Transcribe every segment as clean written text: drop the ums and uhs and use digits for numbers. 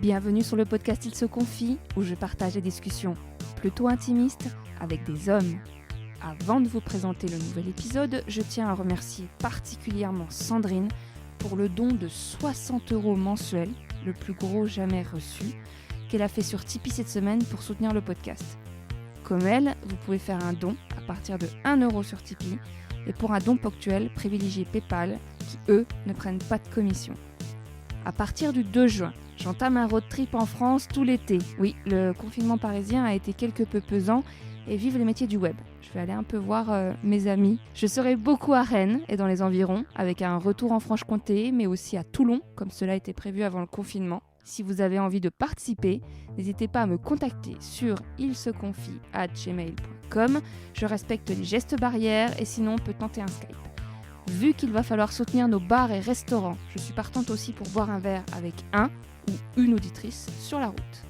Bienvenue sur le podcast Il se confie, où je partage des discussions plutôt intimistes avec des hommes. Avant de vous présenter le nouvel épisode, je tiens à remercier particulièrement Sandrine pour le don de 60 € mensuels, le plus gros jamais reçu, qu'elle a fait sur Tipeee cette semaine pour soutenir le podcast. Comme elle, vous pouvez faire un don à partir de 1 € sur Tipeee, et pour un don ponctuel, privilégiez PayPal, qui eux ne prennent pas de commission. À partir du 2 juin, j'entame un road trip en France tout l'été. Oui, le confinement parisien a été quelque peu pesant et vive les métiers du web. Je vais aller un peu voir mes amis. Je serai beaucoup à Rennes et dans les environs, avec un retour en Franche-Comté, mais aussi à Toulon, comme cela était prévu avant le confinement. Si vous avez envie de participer, n'hésitez pas à me contacter sur ilseconfie@gmail.com. Je respecte les gestes barrières et sinon on peut tenter un Skype. Vu qu'il va falloir soutenir nos bars et restaurants, je suis partante aussi pour boire un verre avec un ou une auditrice sur la route.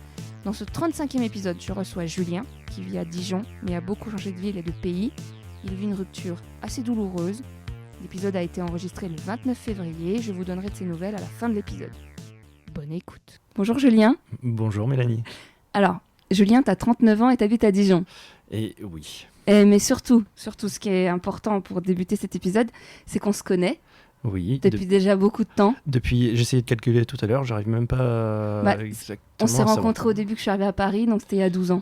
Dans ce 35e épisode, je reçois Julien, qui vit à Dijon, mais a beaucoup changé de ville et de pays. Il vit une rupture assez douloureuse. L'épisode a été enregistré le 29 février. Je vous donnerai de ses nouvelles à la fin de l'épisode. Bonne écoute. Bonjour Julien. Bonjour Mélanie. Alors, Julien, tu as 39 ans et tu habites à Dijon. Et oui. Mais surtout, ce qui est important pour débuter cet épisode, c'est qu'on se connaît. Oui. Depuis déjà beaucoup de temps. J'ai essayé de calculer tout à l'heure, j'arrive même pas exactement. On s'est rencontrés au début que je suis arrivée à Paris, donc c'était il y a 12 ans.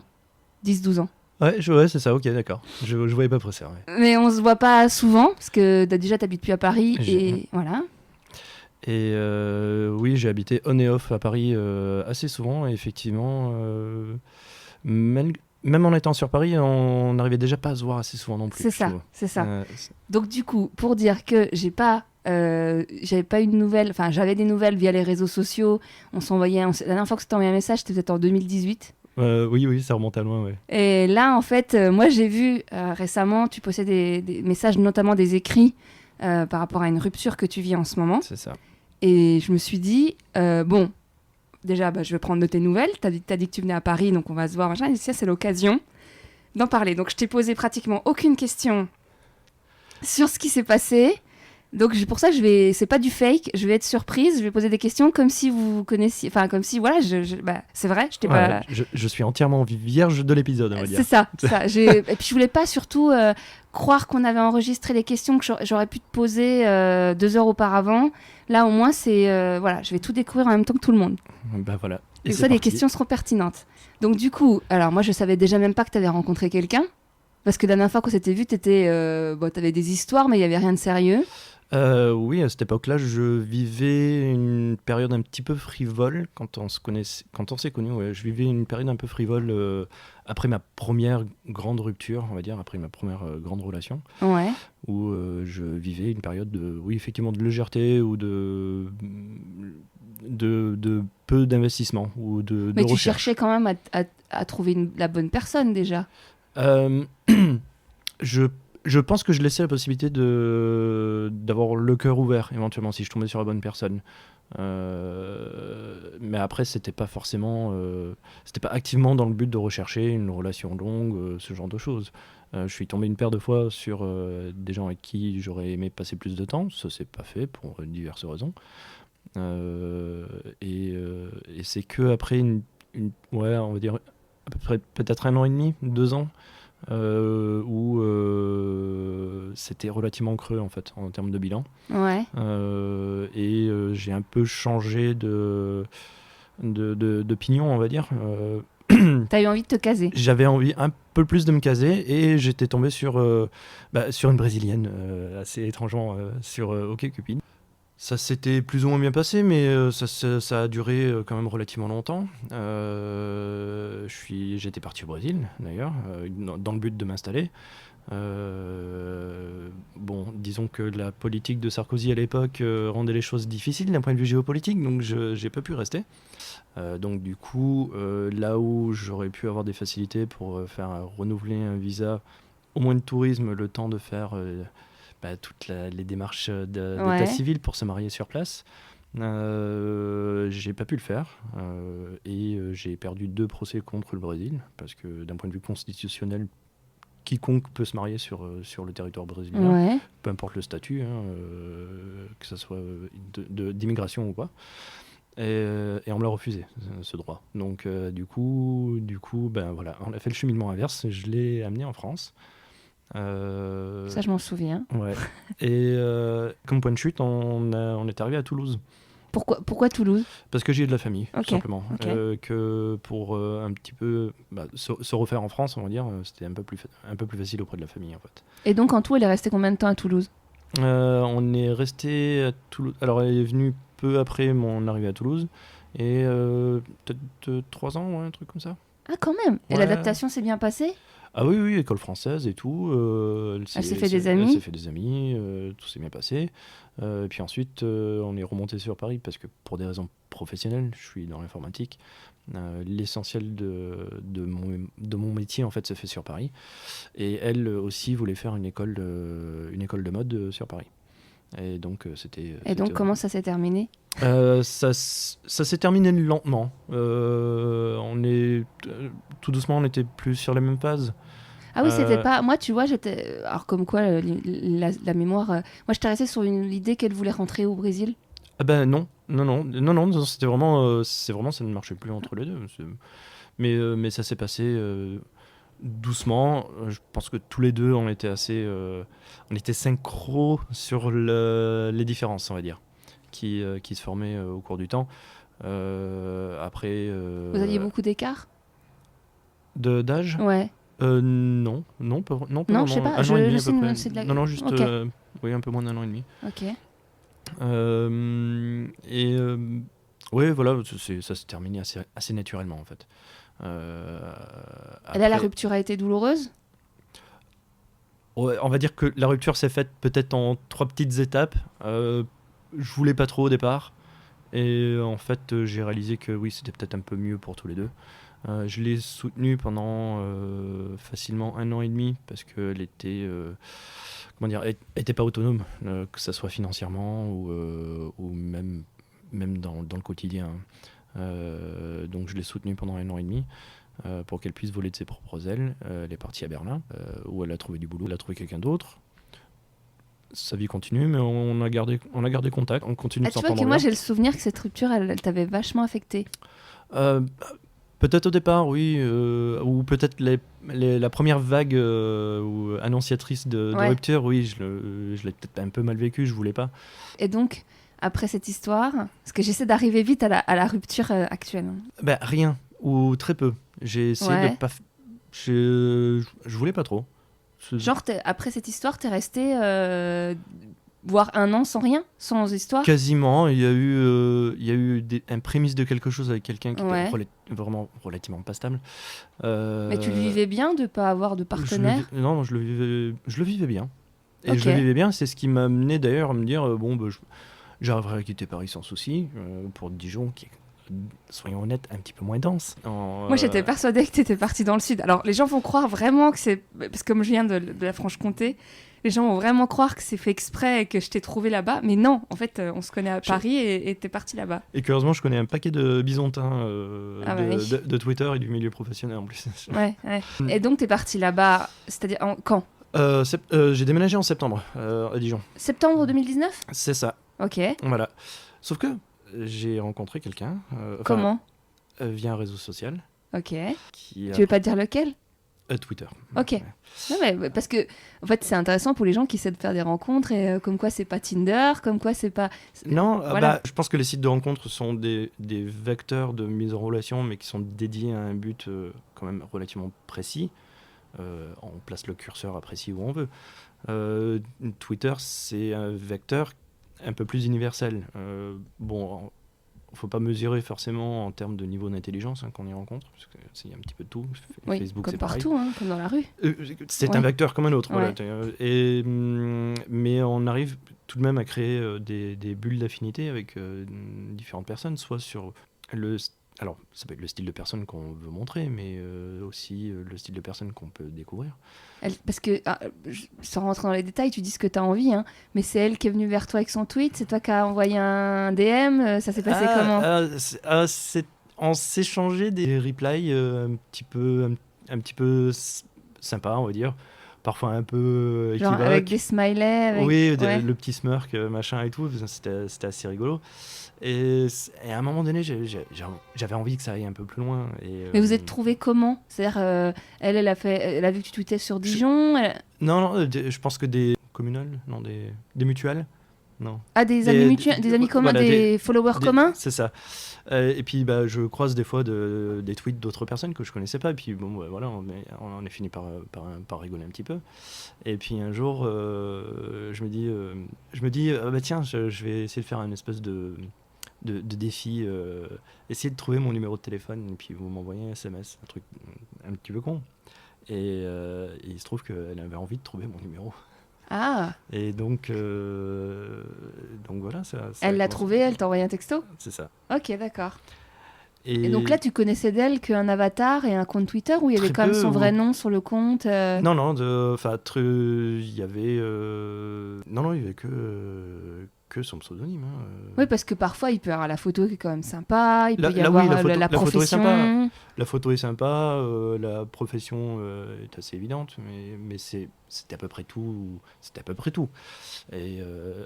10-12 ans. Ouais, c'est ça, ok, d'accord. Je voyais pas près ça. Ouais. Mais on se voit pas souvent, parce que déjà t'habites plus à Paris, et voilà. Et oui, j'ai habité on et off à Paris assez souvent, et effectivement, même en étant sur Paris, on n'arrivait déjà pas à se voir assez souvent non plus. C'est ça. Donc du coup, pour dire que j'avais pas eu de nouvelles, enfin j'avais des nouvelles via les réseaux sociaux, on s'envoyait, la dernière fois que je t'ai envoyé un message, c'était peut-être en 2018. Oui, ça remonte à loin, ouais. Et là, en fait, moi j'ai vu récemment, tu postais des messages, notamment des écrits, par rapport à une rupture que tu vis en ce moment. C'est ça. Et je me suis dit, bon, déjà, je vais prendre de tes nouvelles. T'as dit que tu venais à Paris, donc on va se voir. Et ça, c'est l'occasion d'en parler. Donc, je t'ai posé pratiquement aucune question sur ce qui s'est passé. Donc, pour ça, c'est pas du fake. Je vais être surprise. Je vais poser des questions comme si vous connaissiez. Enfin, comme si, voilà, c'est vrai. Je t'ai pas. Je suis entièrement vierge de l'épisode, on va dire. C'est ça. Et puis, je voulais pas surtout croire qu'on avait enregistré les questions que j'aurais pu te poser 2 heures auparavant. Là, au moins, je vais tout découvrir en même temps que tout le monde. Voilà. Et ça, les questions seront pertinentes. Donc, du coup, alors moi, je savais déjà même pas que tu avais rencontré quelqu'un. Parce que la dernière fois qu'on s'était vu, t'avais des histoires, mais il y avait rien de sérieux. Oui, à cette époque-là, je vivais une période un petit peu frivole quand on s'est connus. Ouais, je vivais une période un peu frivole après ma première grande rupture, on va dire, après ma première grande relation, où je vivais une période effectivement de légèreté ou de peu d'investissement ou de Mais tu recherche. cherchais quand même à trouver la bonne personne déjà. Je pense que je laissais la possibilité d'avoir le cœur ouvert, éventuellement, si je tombais sur la bonne personne. Mais après, c'était pas activement dans le but de rechercher une relation longue, ce genre de choses. Je suis tombé une paire de fois sur des gens avec qui j'aurais aimé passer plus de temps. Ça s'est pas fait pour diverses raisons. Et c'est que après on va dire à peu près peut-être 1 an et demi, 2 ans. Où c'était relativement creux en fait en termes de bilan. Et j'ai un peu changé d'opinion, on va dire. T'as eu envie de te caser. J'avais envie un peu plus de me caser et j'étais tombé sur une brésilienne assez étrangement sur OkCupid. Ça s'était plus ou moins bien passé, mais ça a duré quand même relativement longtemps. J'étais parti au Brésil, d'ailleurs, dans le but de m'installer. Disons que la politique de Sarkozy à l'époque rendait les choses difficiles d'un point de vue géopolitique, donc j'ai pas pu rester. Donc du coup, là où j'aurais pu avoir des facilités pour faire renouveler un visa, au moins de tourisme, le temps de faire... toutes les démarches d'état civil pour se marier sur place. J'ai pas pu le faire et j'ai perdu 2 procès contre le Brésil parce que d'un point de vue constitutionnel, quiconque peut se marier sur le territoire brésilien, peu importe le statut, que ce soit d'immigration ou pas. Et on me l'a refusé, ce droit. Donc, du coup, ben voilà, on a fait le cheminement inverse. Je l'ai amené en France. Ça, je m'en souviens. Ouais. Et comme point de chute, on est arrivé à Toulouse. Pourquoi Toulouse? Parce que j'ai de la famille, Ok, tout simplement. ok. Que pour un petit peu se refaire en France, on va dire, c'était un peu plus facile auprès de la famille, en fait. Et donc, en tout, elle est restée combien de temps à Toulouse? On est resté à Toulouse. Alors, elle est venue peu après mon arrivée à Toulouse. Et peut-être 3 ans, ouais, un truc comme ça. Ah, quand même. Et Ouais. l'adaptation s'est bien passée? Ah oui, oui, école française et tout. Elle s'est fait des amis? Elle s'est fait des amis, tout s'est bien passé. Et puis ensuite, on est remonté sur Paris parce que pour des raisons professionnelles, je suis dans l'informatique. L'essentiel de mon métier, en fait, se fait sur Paris. Et elle aussi voulait faire une école de mode sur Paris. Et donc, Et donc, comment ça s'est terminé? ça s'est terminé lentement. Tout doucement, on était plus sur la même phase. Ah oui, c'était pas... Moi, tu vois, j'étais... Alors, comme quoi, la mémoire... Moi, j'étais restée sur l'idée qu'elle voulait rentrer au Brésil. Ah ben non, c'était vraiment, ça ne marchait plus entre les deux. Mais ça s'est passé doucement. Je pense que tous les deux, on était synchro sur les différences, on va dire, qui se formaient au cours du temps. Après. Vous aviez beaucoup d'écart? D'âge? Ouais. Non, pas Non, vraiment. je sais pas, Un an et demi à sais peu près. c'est de la... Non, juste Ok. oui, un peu moins d'un an et demi. Ok. Ouais, voilà, ça s'est terminé assez naturellement, en fait. Et là, la Après, rupture a été douloureuse? ouais, on va dire que la rupture s'est faite peut-être en 3 petites étapes. Je voulais pas trop au départ. Et en fait, j'ai réalisé que oui, c'était peut-être un peu mieux pour tous les deux. Je l'ai soutenue pendant facilement 1 an et demi parce qu'elle était, comment dire, elle était pas autonome, que ça soit financièrement ou même dans le quotidien. Donc je l'ai soutenue pendant 1 an et demi pour qu'elle puisse voler de ses propres ailes. Elle est partie à Berlin où elle a trouvé du boulot, elle a trouvé quelqu'un d'autre. Sa vie continue, mais on a gardé contact, on continue de Tu vois s'entendre que moi, bien. j'ai le souvenir que cette rupture, elle t'avait vachement affecté. Peut-être au départ, oui, ou peut-être la première vague ou annonciatrice de Ouais. rupture, oui, je l'ai peut-être un peu mal vécu, je voulais pas. Et donc, après cette histoire, parce que j'essaie d'arriver vite à la rupture actuelle. Ben, rien, ou très peu. J'ai essayé Ouais. de pas... Je voulais pas trop. Genre, après cette histoire, t'es resté voire 1 an sans rien, sans histoire. Quasiment, il y a eu un prémisse de quelque chose avec quelqu'un qui Ouais. était vraiment relativement pas stable. Mais tu le vivais bien de pas avoir de partenaire? Non, je le vivais bien. Et Ok. je le vivais bien, c'est ce qui m'a amené d'ailleurs à me dire j'arriverai à quitter Paris sans souci pour Dijon, qui est, soyons honnêtes, un petit peu moins dense. Moi, j'étais persuadée que t'étais partie dans le sud. Alors, les gens vont croire vraiment que c'est... Parce que comme je viens de la Franche-Comté, les gens vont vraiment croire que c'est fait exprès et que je t'ai trouvé là-bas. Mais non, en fait, on se connaît à Paris et t'es partie là-bas. Et curieusement, je connais un paquet de bisontins Ah bah oui. de Twitter et du milieu professionnel en plus. Ouais. Et donc, t'es partie là-bas, c'est-à-dire quand? J'ai déménagé en septembre à Dijon. Septembre 2019? C'est ça, Ok. voilà. Sauf que j'ai rencontré quelqu'un. Comment? Via un réseau social. Ok. Qui Tu veux pas dire lequel? Twitter. Ok. Non, mais parce que, en fait, c'est intéressant pour les gens qui essaient de faire des rencontres et comme quoi c'est pas Tinder, comme quoi c'est pas... Non, Voilà. je pense que les sites de rencontres sont des vecteurs de mise en relation, mais qui sont dédiés à un but quand même relativement précis. On place le curseur à précis où on veut. Twitter, c'est un vecteur un peu plus universel. Bon, faut pas mesurer forcément en termes de niveau d'intelligence qu'on y rencontre, parce qu'il y a un petit peu de tout. Oui, Facebook, comme c'est pareil. partout, hein, comme dans la rue. C'est Ouais. un vecteur comme un autre. Ouais. Voilà. Mais on arrive tout de même à créer des bulles d'affinité avec différentes personnes, soit sur alors, ça peut être le style de personne qu'on veut montrer, mais aussi le style de personne qu'on peut découvrir. Parce que, sans rentrer dans les détails, tu dis ce que tu as envie, hein, mais c'est elle qui est venue vers toi avec son tweet, c'est toi qui as envoyé un DM, ça s'est passé comment? On s'échangeait des replies un petit peu sympas, on va dire. parfois un peu Genre équivoques. avec des smileys, avec... Oui, ouais. le petit smirk, machin et tout, c'était assez rigolo. Et à un moment donné, j'avais envie que ça aille un peu plus loin. Mais vous êtes trouvés comment? C'est-à-dire, elle a vu que tu tweetais sur Dijon. Non, je pense que des communales, non, des mutuelles, non. Ah, des amis mutuels, des amis communs, voilà, des followers communs? c'est ça. Et puis je croise des fois des tweets d'autres personnes que je connaissais pas. Et puis bon, voilà, on est fini par rigoler un petit peu. Et puis un jour, je me dis ah bah tiens, je vais essayer de faire une espèce de défi, essayer de trouver mon numéro de téléphone et puis vous m'envoyez un SMS, un truc un petit peu con. Et il se trouve qu'elle avait envie de trouver mon numéro. Ah, Et donc voilà, ça elle a l'a commencé. trouvé, elle t'a envoyé un texto? C'est ça. Ok, d'accord. Et donc là, tu connaissais d'elle qu'un avatar et un compte Twitter où il y avait Très quand même peu, son vrai nom sur le compte Non, il y avait non, il y avait que son pseudonyme. Hein. Oui, parce que parfois, il peut y avoir la photo qui est quand même sympa, il peut y Là, avoir oui, la la photo est sympa. profession. La photo est sympa, la profession est assez évidente, mais c'était à peu près tout. C'était à peu près tout. Et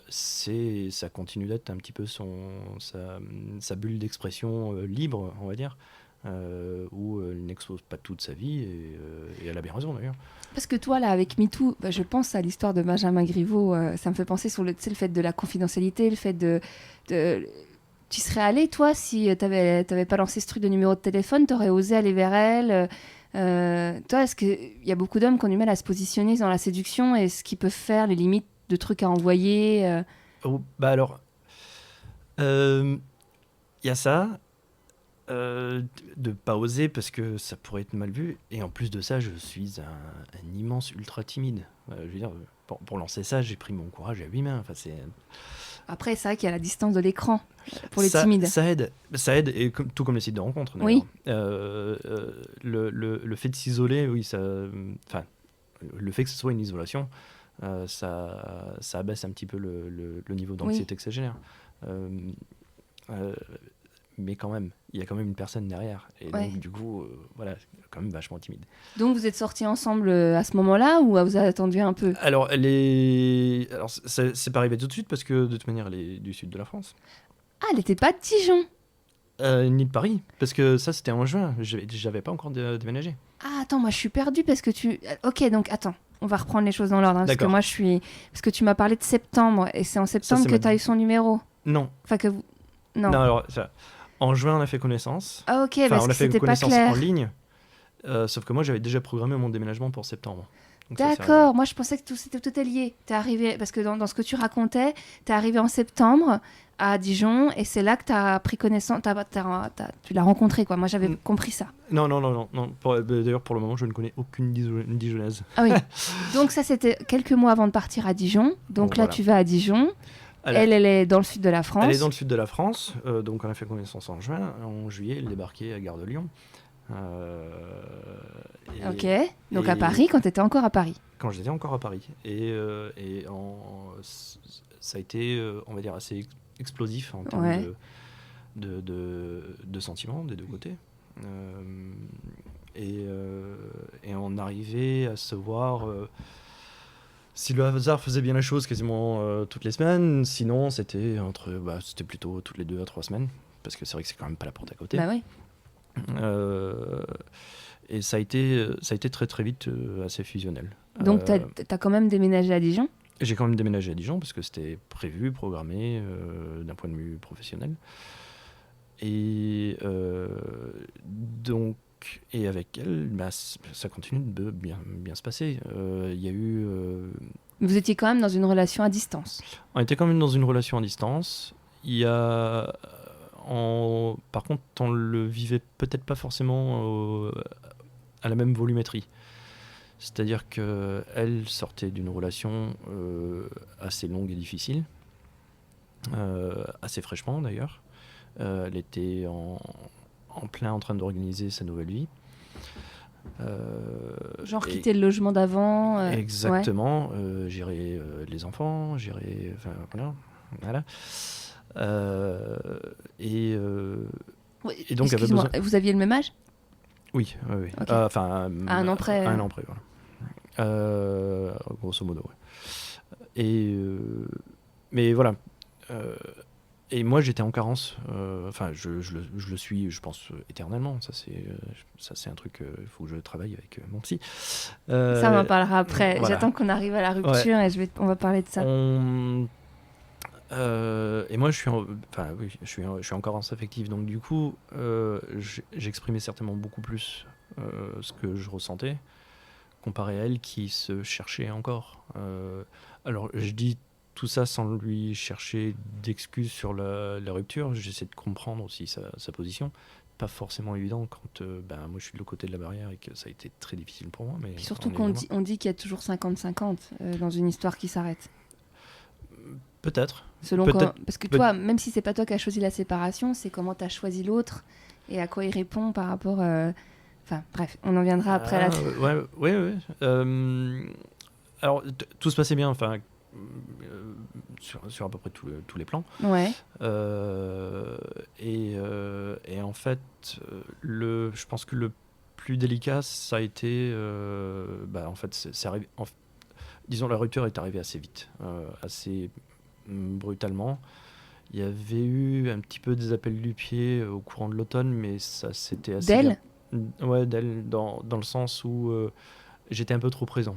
ça continue d'être un petit peu sa bulle d'expression libre, on va dire, où elle n'expose pas toute sa vie, et elle a bien raison d'ailleurs. Parce que toi, là, avec MeToo, je pense à l'histoire de Benjamin Griveaux. Ça me fait penser sur le fait de la confidentialité, le fait de... Tu serais allé, toi, si t'avais pas lancé ce truc de numéro de téléphone, t'aurais osé aller vers elle toi, est-ce qu'il y a beaucoup d'hommes qui ont du mal à se positionner dans la séduction et ce qu'ils peuvent faire, les limites de trucs à envoyer Bah alors, il y a ça. De pas oser parce que ça pourrait être mal vu, et en plus de ça je suis un immense ultra timide. Je veux dire, pour lancer ça j'ai pris mon courage à 8 mains. Enfin, Après, c'est vrai qu'il y a la distance de l'écran pour les ça, timides. ça aide, et tout comme les sites de rencontres d'ailleurs. Oui. Le fait de s'isoler, oui, enfin, le fait que ce soit une isolation, ça abaisse un petit peu le niveau d'anxiété que ça génère. Mais quand même, il y a quand même une personne derrière. Et donc, du coup, voilà, quand même vachement timide. Donc, vous êtes sortis ensemble à ce moment-là, ou vous avez attendu un peu? Alors, c'est pas arrivé tout de suite, parce que de toute manière, elle est du sud de la France. Ah, elle était pas de Dijon? Ni de Paris, parce que ça, c'était en juin. J'avais pas encore déménagé. Ah, attends, moi, je suis perdue parce que tu... Ok, donc, attends. On va reprendre les choses dans l'ordre. Hein, parce que moi, Parce que tu m'as parlé de septembre, et c'est en septembre que tu as eu son numéro. Non. Enfin, que vous... Non, alors... En juin, on a fait connaissance. Ah ok, parce que c'était pas clair. On a fait connaissance en ligne. Sauf que moi, j'avais déjà programmé mon déménagement pour septembre. D'accord, moi je pensais que tout est lié. T'es arrivé, parce que dans ce que tu racontais, t'es arrivé en septembre à Dijon, et c'est là que t'as pris connaissance, tu l'as rencontré, quoi. Moi j'avais compris ça. Non. D'ailleurs, pour le moment, je ne connais aucune Dijonnaise. Ah oui. Donc ça, c'était quelques mois avant de partir à Dijon. Donc là, tu vas à Dijon. Elle est dans le sud de la France. Elle est dans le sud de la France, donc on a fait connaissance en juin. En juillet, elle débarquait à Gare de Lyon. Ok, donc à Paris, quand tu étais encore à Paris. Quand j'étais encore à Paris. Ça a été, on va dire, assez explosif en termes de sentiments des deux côtés. Et on arrivait à se voir... si le hasard faisait bien la chose, quasiment toutes les semaines. Sinon, c'était plutôt toutes les 2 à 3 semaines, parce que c'est vrai que c'est quand même pas la porte à côté. Bah oui. Et ça a été très très vite assez fusionnel. Donc t'as quand même déménagé à Dijon ? J'ai quand même déménagé à Dijon parce que c'était prévu, programmé d'un point de vue professionnel. Et donc, et avec elle, ça continue de bien se passer. Il y a eu... Vous étiez quand même dans une relation à distance ? On était quand même dans une relation à distance. Il y a... Par contre, on le vivait peut-être pas forcément à la même volumétrie. C'est-à-dire qu'elle sortait d'une relation assez longue et difficile, assez fraîchement d'ailleurs. Elle était en plein en train d'organiser sa nouvelle vie. Genre quitter le logement d'avant. Exactement. Gérer les enfants, gérer... Enfin, voilà. Et donc, excuse-moi, vous aviez le même âge ? Oui. Okay. À un an près, voilà. Grosso modo, ouais. Mais voilà. Et moi, j'étais en carence. Enfin, je le suis, je pense, éternellement. Ça, c'est un truc. Il faut que je travaille avec mon psy. Ça, on en parlera après. Voilà. J'attends qu'on arrive à la rupture et on va parler de ça. Et moi, enfin, oui, je suis en carence affective. Donc, du coup, j'exprimais certainement beaucoup plus ce que je ressentais, comparé à elle qui se cherchait encore. Alors, je dis tout ça sans lui chercher d'excuses sur la rupture. J'essaie de comprendre aussi sa position. Pas forcément évident quand moi je suis de l'autre côté de la barrière et que ça a été très difficile pour moi. Mais puis surtout on dit qu'il y a toujours 50-50 dans une histoire qui s'arrête. Peut-être. Parce que toi, même si c'est pas toi qui as choisi la séparation, c'est comment tu as choisi l'autre et à quoi il répond par rapport. Enfin, bref, on en viendra après. Ouais. Alors, tout se passait bien, enfin, sur à peu près tous les plans. Ouais. Et en fait, je pense que le plus délicat, ça a été. En fait, c'est arrivé. Disons, la rupture est arrivée assez vite, assez brutalement. Il y avait eu un petit peu des appels du pied au courant de l'automne, mais ça c'était assez. D'elle ? Ouais, d'elle, dans le sens où j'étais un peu trop présent.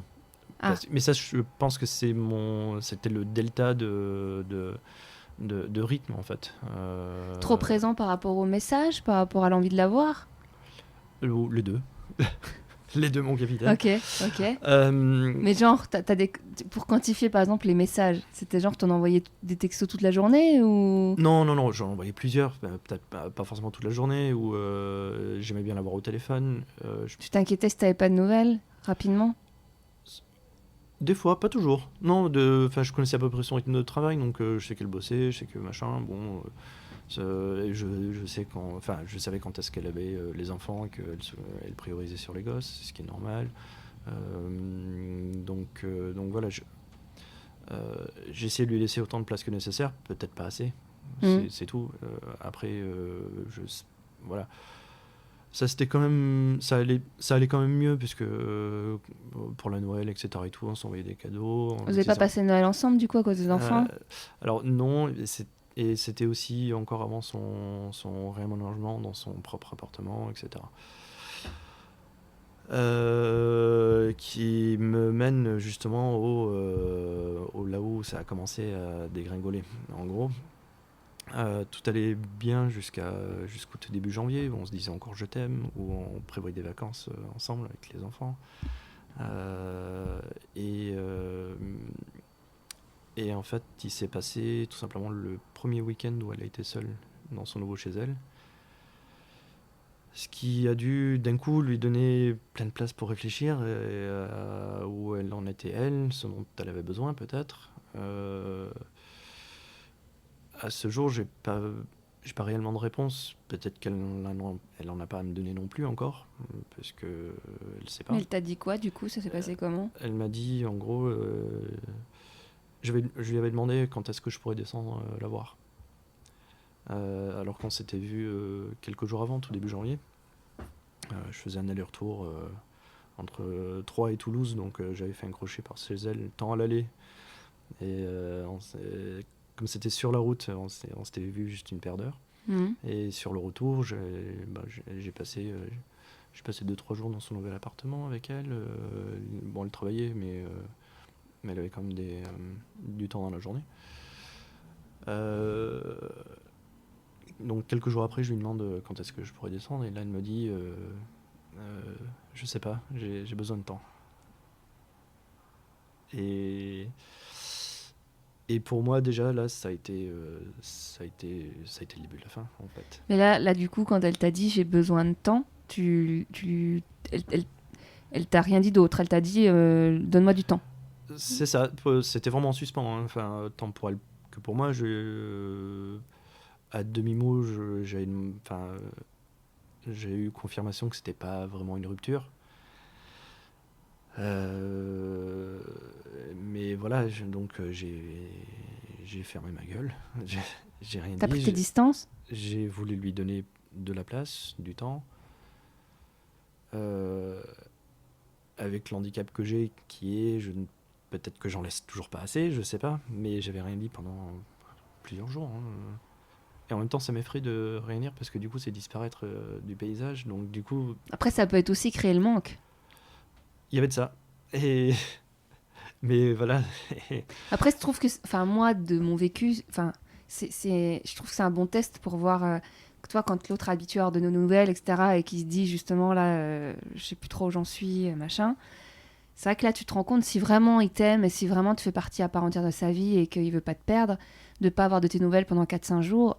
Mais ça, je pense que c'était le delta de rythme, en fait. Trop présent par rapport au message, par rapport à l'envie de la voir ? Les deux. Les deux, mon capitaine. Ok. Mais genre, pour quantifier par exemple les messages, c'était genre t'en envoyais des textos toute la journée ou... Non, j'en envoyais plusieurs, peut-être pas forcément toute la journée, ou j'aimais bien l'avoir au téléphone. Tu t'inquiétais si t'avais pas de nouvelles, rapidement ? Des fois, pas toujours. Non, je connaissais à peu près son rythme de travail, donc je sais qu'elle bossait, je sais que machin, bon... je savais quand est-ce qu'elle avait les enfants, qu'elle priorisait sur les gosses, ce qui est normal. Donc voilà, j'ai essayé de lui laisser autant de place que nécessaire, peut-être pas assez, c'est tout. Après, voilà. Ça allait quand même mieux, puisque pour la Noël, etc. et tout, on s'envoyait des cadeaux. Vous n'avez pas passé Noël ensemble, du coup, à cause des enfants ? Alors non, et c'était aussi encore avant son réaménagement dans son propre appartement, etc. Qui me mène justement là où ça a commencé à dégringoler. En gros, tout allait bien jusqu'au tout début janvier, où on se disait encore je t'aime, où on prévoyait des vacances ensemble avec les enfants. Et en fait, il s'est passé tout simplement le premier week-end où elle a été seule dans son nouveau chez elle. Ce qui a dû d'un coup lui donner plein de place pour réfléchir où elle en était elle, ce dont elle avait besoin peut-être. À ce jour, j'ai pas réellement de réponse. Peut-être qu'elle en a pas à me donner non plus encore, parce que elle sait pas. Mais elle t'a dit quoi du coup ? Ça s'est passé comment ? Elle m'a dit en gros, je lui avais demandé quand est-ce que je pourrais descendre la voir. Alors qu'on s'était vu quelques jours avant, tout début janvier. Je faisais un aller-retour entre Troyes et Toulouse, donc j'avais fait un crochet par chez elle, tant à l'aller. Et comme c'était sur la route, on s'était vu juste une paire d'heures. Et sur le retour, j'ai passé 2-3 jours dans son nouvel appartement avec elle. Bon, elle travaillait, mais elle avait quand même du temps dans la journée. Donc quelques jours après, je lui demande quand est-ce que je pourrais descendre, et là elle me dit je sais pas, j'ai besoin de temps. Et pour moi déjà là, ça a été le début de la fin en fait. Mais là du coup, quand elle t'a dit j'ai besoin de temps, elle t'a rien dit d'autre, elle t'a dit donne-moi du temps. C'est ça, c'était vraiment en suspens, hein. Enfin, tant pour elle que pour moi. À demi-mot, j'ai eu confirmation que c'était pas vraiment une rupture. Mais voilà, donc j'ai fermé ma gueule. J'ai rien dit. T'as pris tes distances ? J'ai voulu lui donner de la place, du temps. avec l'handicap que j'ai, peut-être que j'en laisse toujours pas assez, je sais pas, mais j'avais rien dit pendant plusieurs jours. Hein. Et en même temps, ça m'effraie de rien dire parce que du coup, c'est disparaître du paysage. Donc du coup, Après, ça peut être aussi créer le manque. il y avait de ça. Et mais voilà. Après, je trouve que, enfin, moi, de mon vécu, enfin, je trouve que c'est un bon test pour voir, toi, quand l'autre est habitué à avoir de nos nouvelles, etc., et qui se dit justement, là, je sais plus trop où j'en suis, machin. C'est vrai que là, tu te rends compte si vraiment il t'aime et si vraiment tu fais partie à part entière de sa vie et qu'il veut pas te perdre, de pas avoir de tes nouvelles pendant 4-5 jours,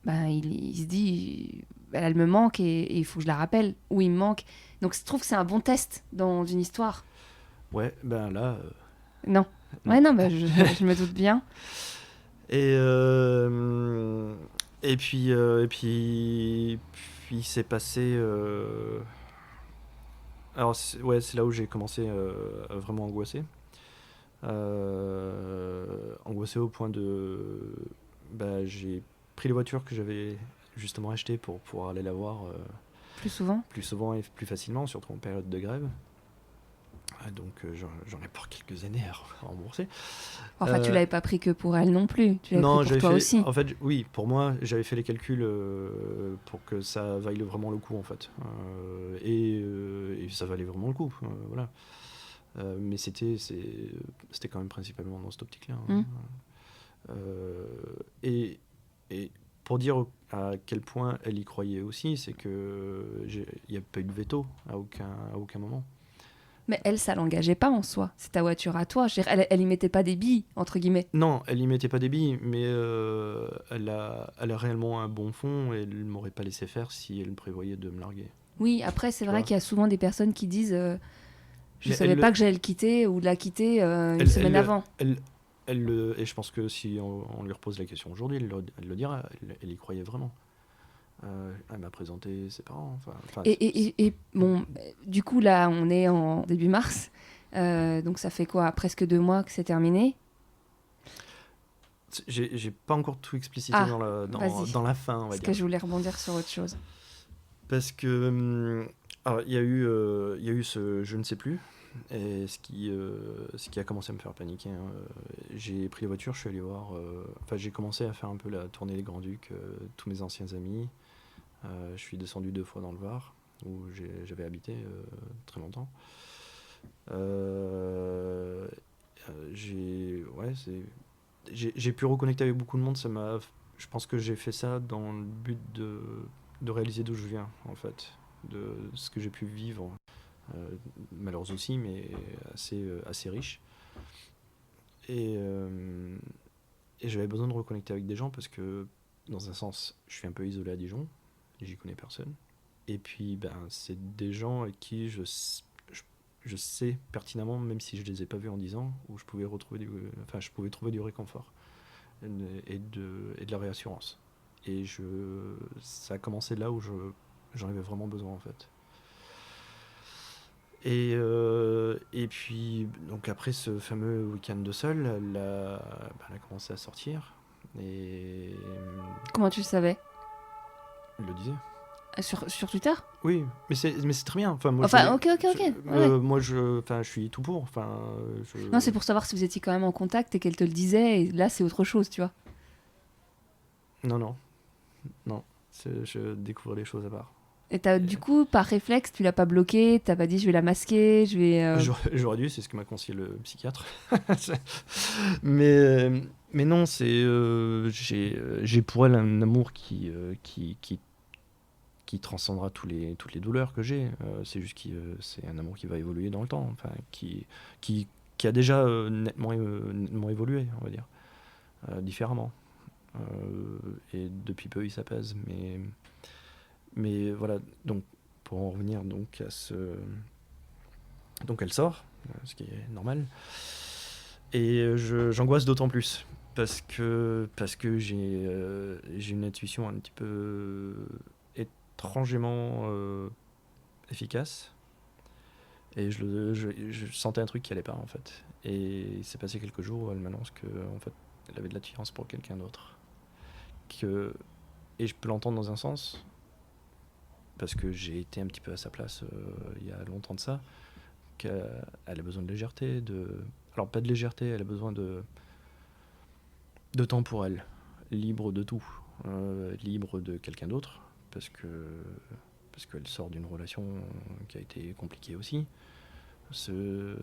ben, il se dit, elle me manque et il faut que je la rappelle, ou il me manque. Donc, je trouve que c'est un bon test dans une histoire. Ouais, ben là, Non. non. Ouais, non, bah, je me doute bien. Et puis c'est passé. Alors ouais, c'est là où j'ai commencé à vraiment angoisser. Angoissé au point de, j'ai pris les voitures que j'avais justement achetées pour pouvoir aller la voir Plus souvent. plus souvent et plus facilement, surtout en période de grève. Donc j'en ai pour quelques années à rembourser. Enfin, tu Euh, l'avais pas pris que pour elle non plus. Tu l'avais pris Non, pour toi aussi. en fait, oui, pour moi, j'avais fait les calculs pour que ça vaille vraiment le coup, en fait. Et ça valait vraiment le coup, voilà. Mais c'était quand même principalement dans cette optique-là. Hein. Hmm. Et, et pour dire à quel point elle y croyait aussi, c'est que il n'y a pas eu de veto à aucun moment. Mais elle, ça l'engageait pas en soi. C'est ta voiture à toi. Je veux dire, elle y mettait pas des billes, entre guillemets. Non, elle y mettait pas des billes, mais elle a réellement un bon fond et elle m'aurait pas laissé faire si elle prévoyait de me larguer. Oui, après, c'est Tu vrai vois. qu'il y a souvent des personnes qui disent je Mais savais pas que j'allais le quitter ou la quitter une elle, semaine elle, avant. et je pense que si on lui repose la question aujourd'hui, elle le dira, elle y croyait vraiment. Elle m'a présenté ses parents. Et bon, du coup, là, on est en début mars. Donc, ça fait quoi? Presque 2 mois que c'est terminé. J'ai pas encore tout explicité Ah, dans vas-y. la fin, on va Parce dire. que je voulais rebondir sur autre chose. Parce que alors, il y a eu ce je ne sais plus, et ce qui a commencé à me faire paniquer. Hein. J'ai pris la voiture, je suis allé voir. J'ai commencé à faire un peu la tournée des Grands-Ducs, tous mes anciens amis. Je suis descendu 2 fois dans le Var, où j'avais habité très longtemps. Euh, j'ai pu reconnecter avec beaucoup de monde. Je pense que j'ai fait ça dans le but de réaliser d'où je viens, en fait, de ce que j'ai pu vivre, malheureusement aussi, mais assez riche. Et j'avais besoin de reconnecter avec des gens parce que, dans un sens, je suis un peu isolé à Dijon, j'y connais personne. Et puis, c'est des gens avec qui je sais pertinemment, même si je les ai pas vus en 10 ans, où je pouvais je pouvais trouver du réconfort et de la réassurance. Et ça a commencé là où j'en avais vraiment besoin, en fait. Et puis, donc après ce fameux week-end de sol, elle a commencé à sortir. Et Comment tu le savais? elle le disait. Sur Twitter? Oui, mais c'est très bien. Enfin, moi, Enfin, ok. Ouais, ouais. moi, je suis tout pour. Non, c'est pour savoir si vous étiez quand même en contact et qu'elle te le disait. Et là, c'est autre chose, tu vois. Non, non. Je découvre des choses à part. Et du coup, par réflexe, tu l'as pas bloqué, t'as pas dit je vais la masquer, je vais. J'aurais dû, c'est ce que m'a conseillé le psychiatre. mais non, j'ai pour elle un amour qui transcendra toutes les douleurs que j'ai. C'est juste que c'est un amour qui va évoluer dans le temps, enfin, qui a déjà nettement évolué, on va dire, différemment. Et depuis peu, il s'apaise. Mais voilà, donc, pour en revenir donc à ce... Donc elle sort, ce qui est normal. Et j'angoisse d'autant plus. Parce que j'ai une intuition un petit peu étrangement efficace. Et je sentais un truc qui allait pas, en fait. Et il s'est passé quelques jours où elle m'annonce que, en fait, elle avait de l'attirance pour quelqu'un d'autre. Et je peux l'entendre dans un sens, parce que j'ai été un petit peu à sa place il y a longtemps de ça. qu'elle a besoin de légèreté, alors pas de légèreté, elle a besoin de temps pour elle, libre de tout, libre de quelqu'un d'autre, parce qu'elle sort d'une relation qui a été compliquée aussi. Se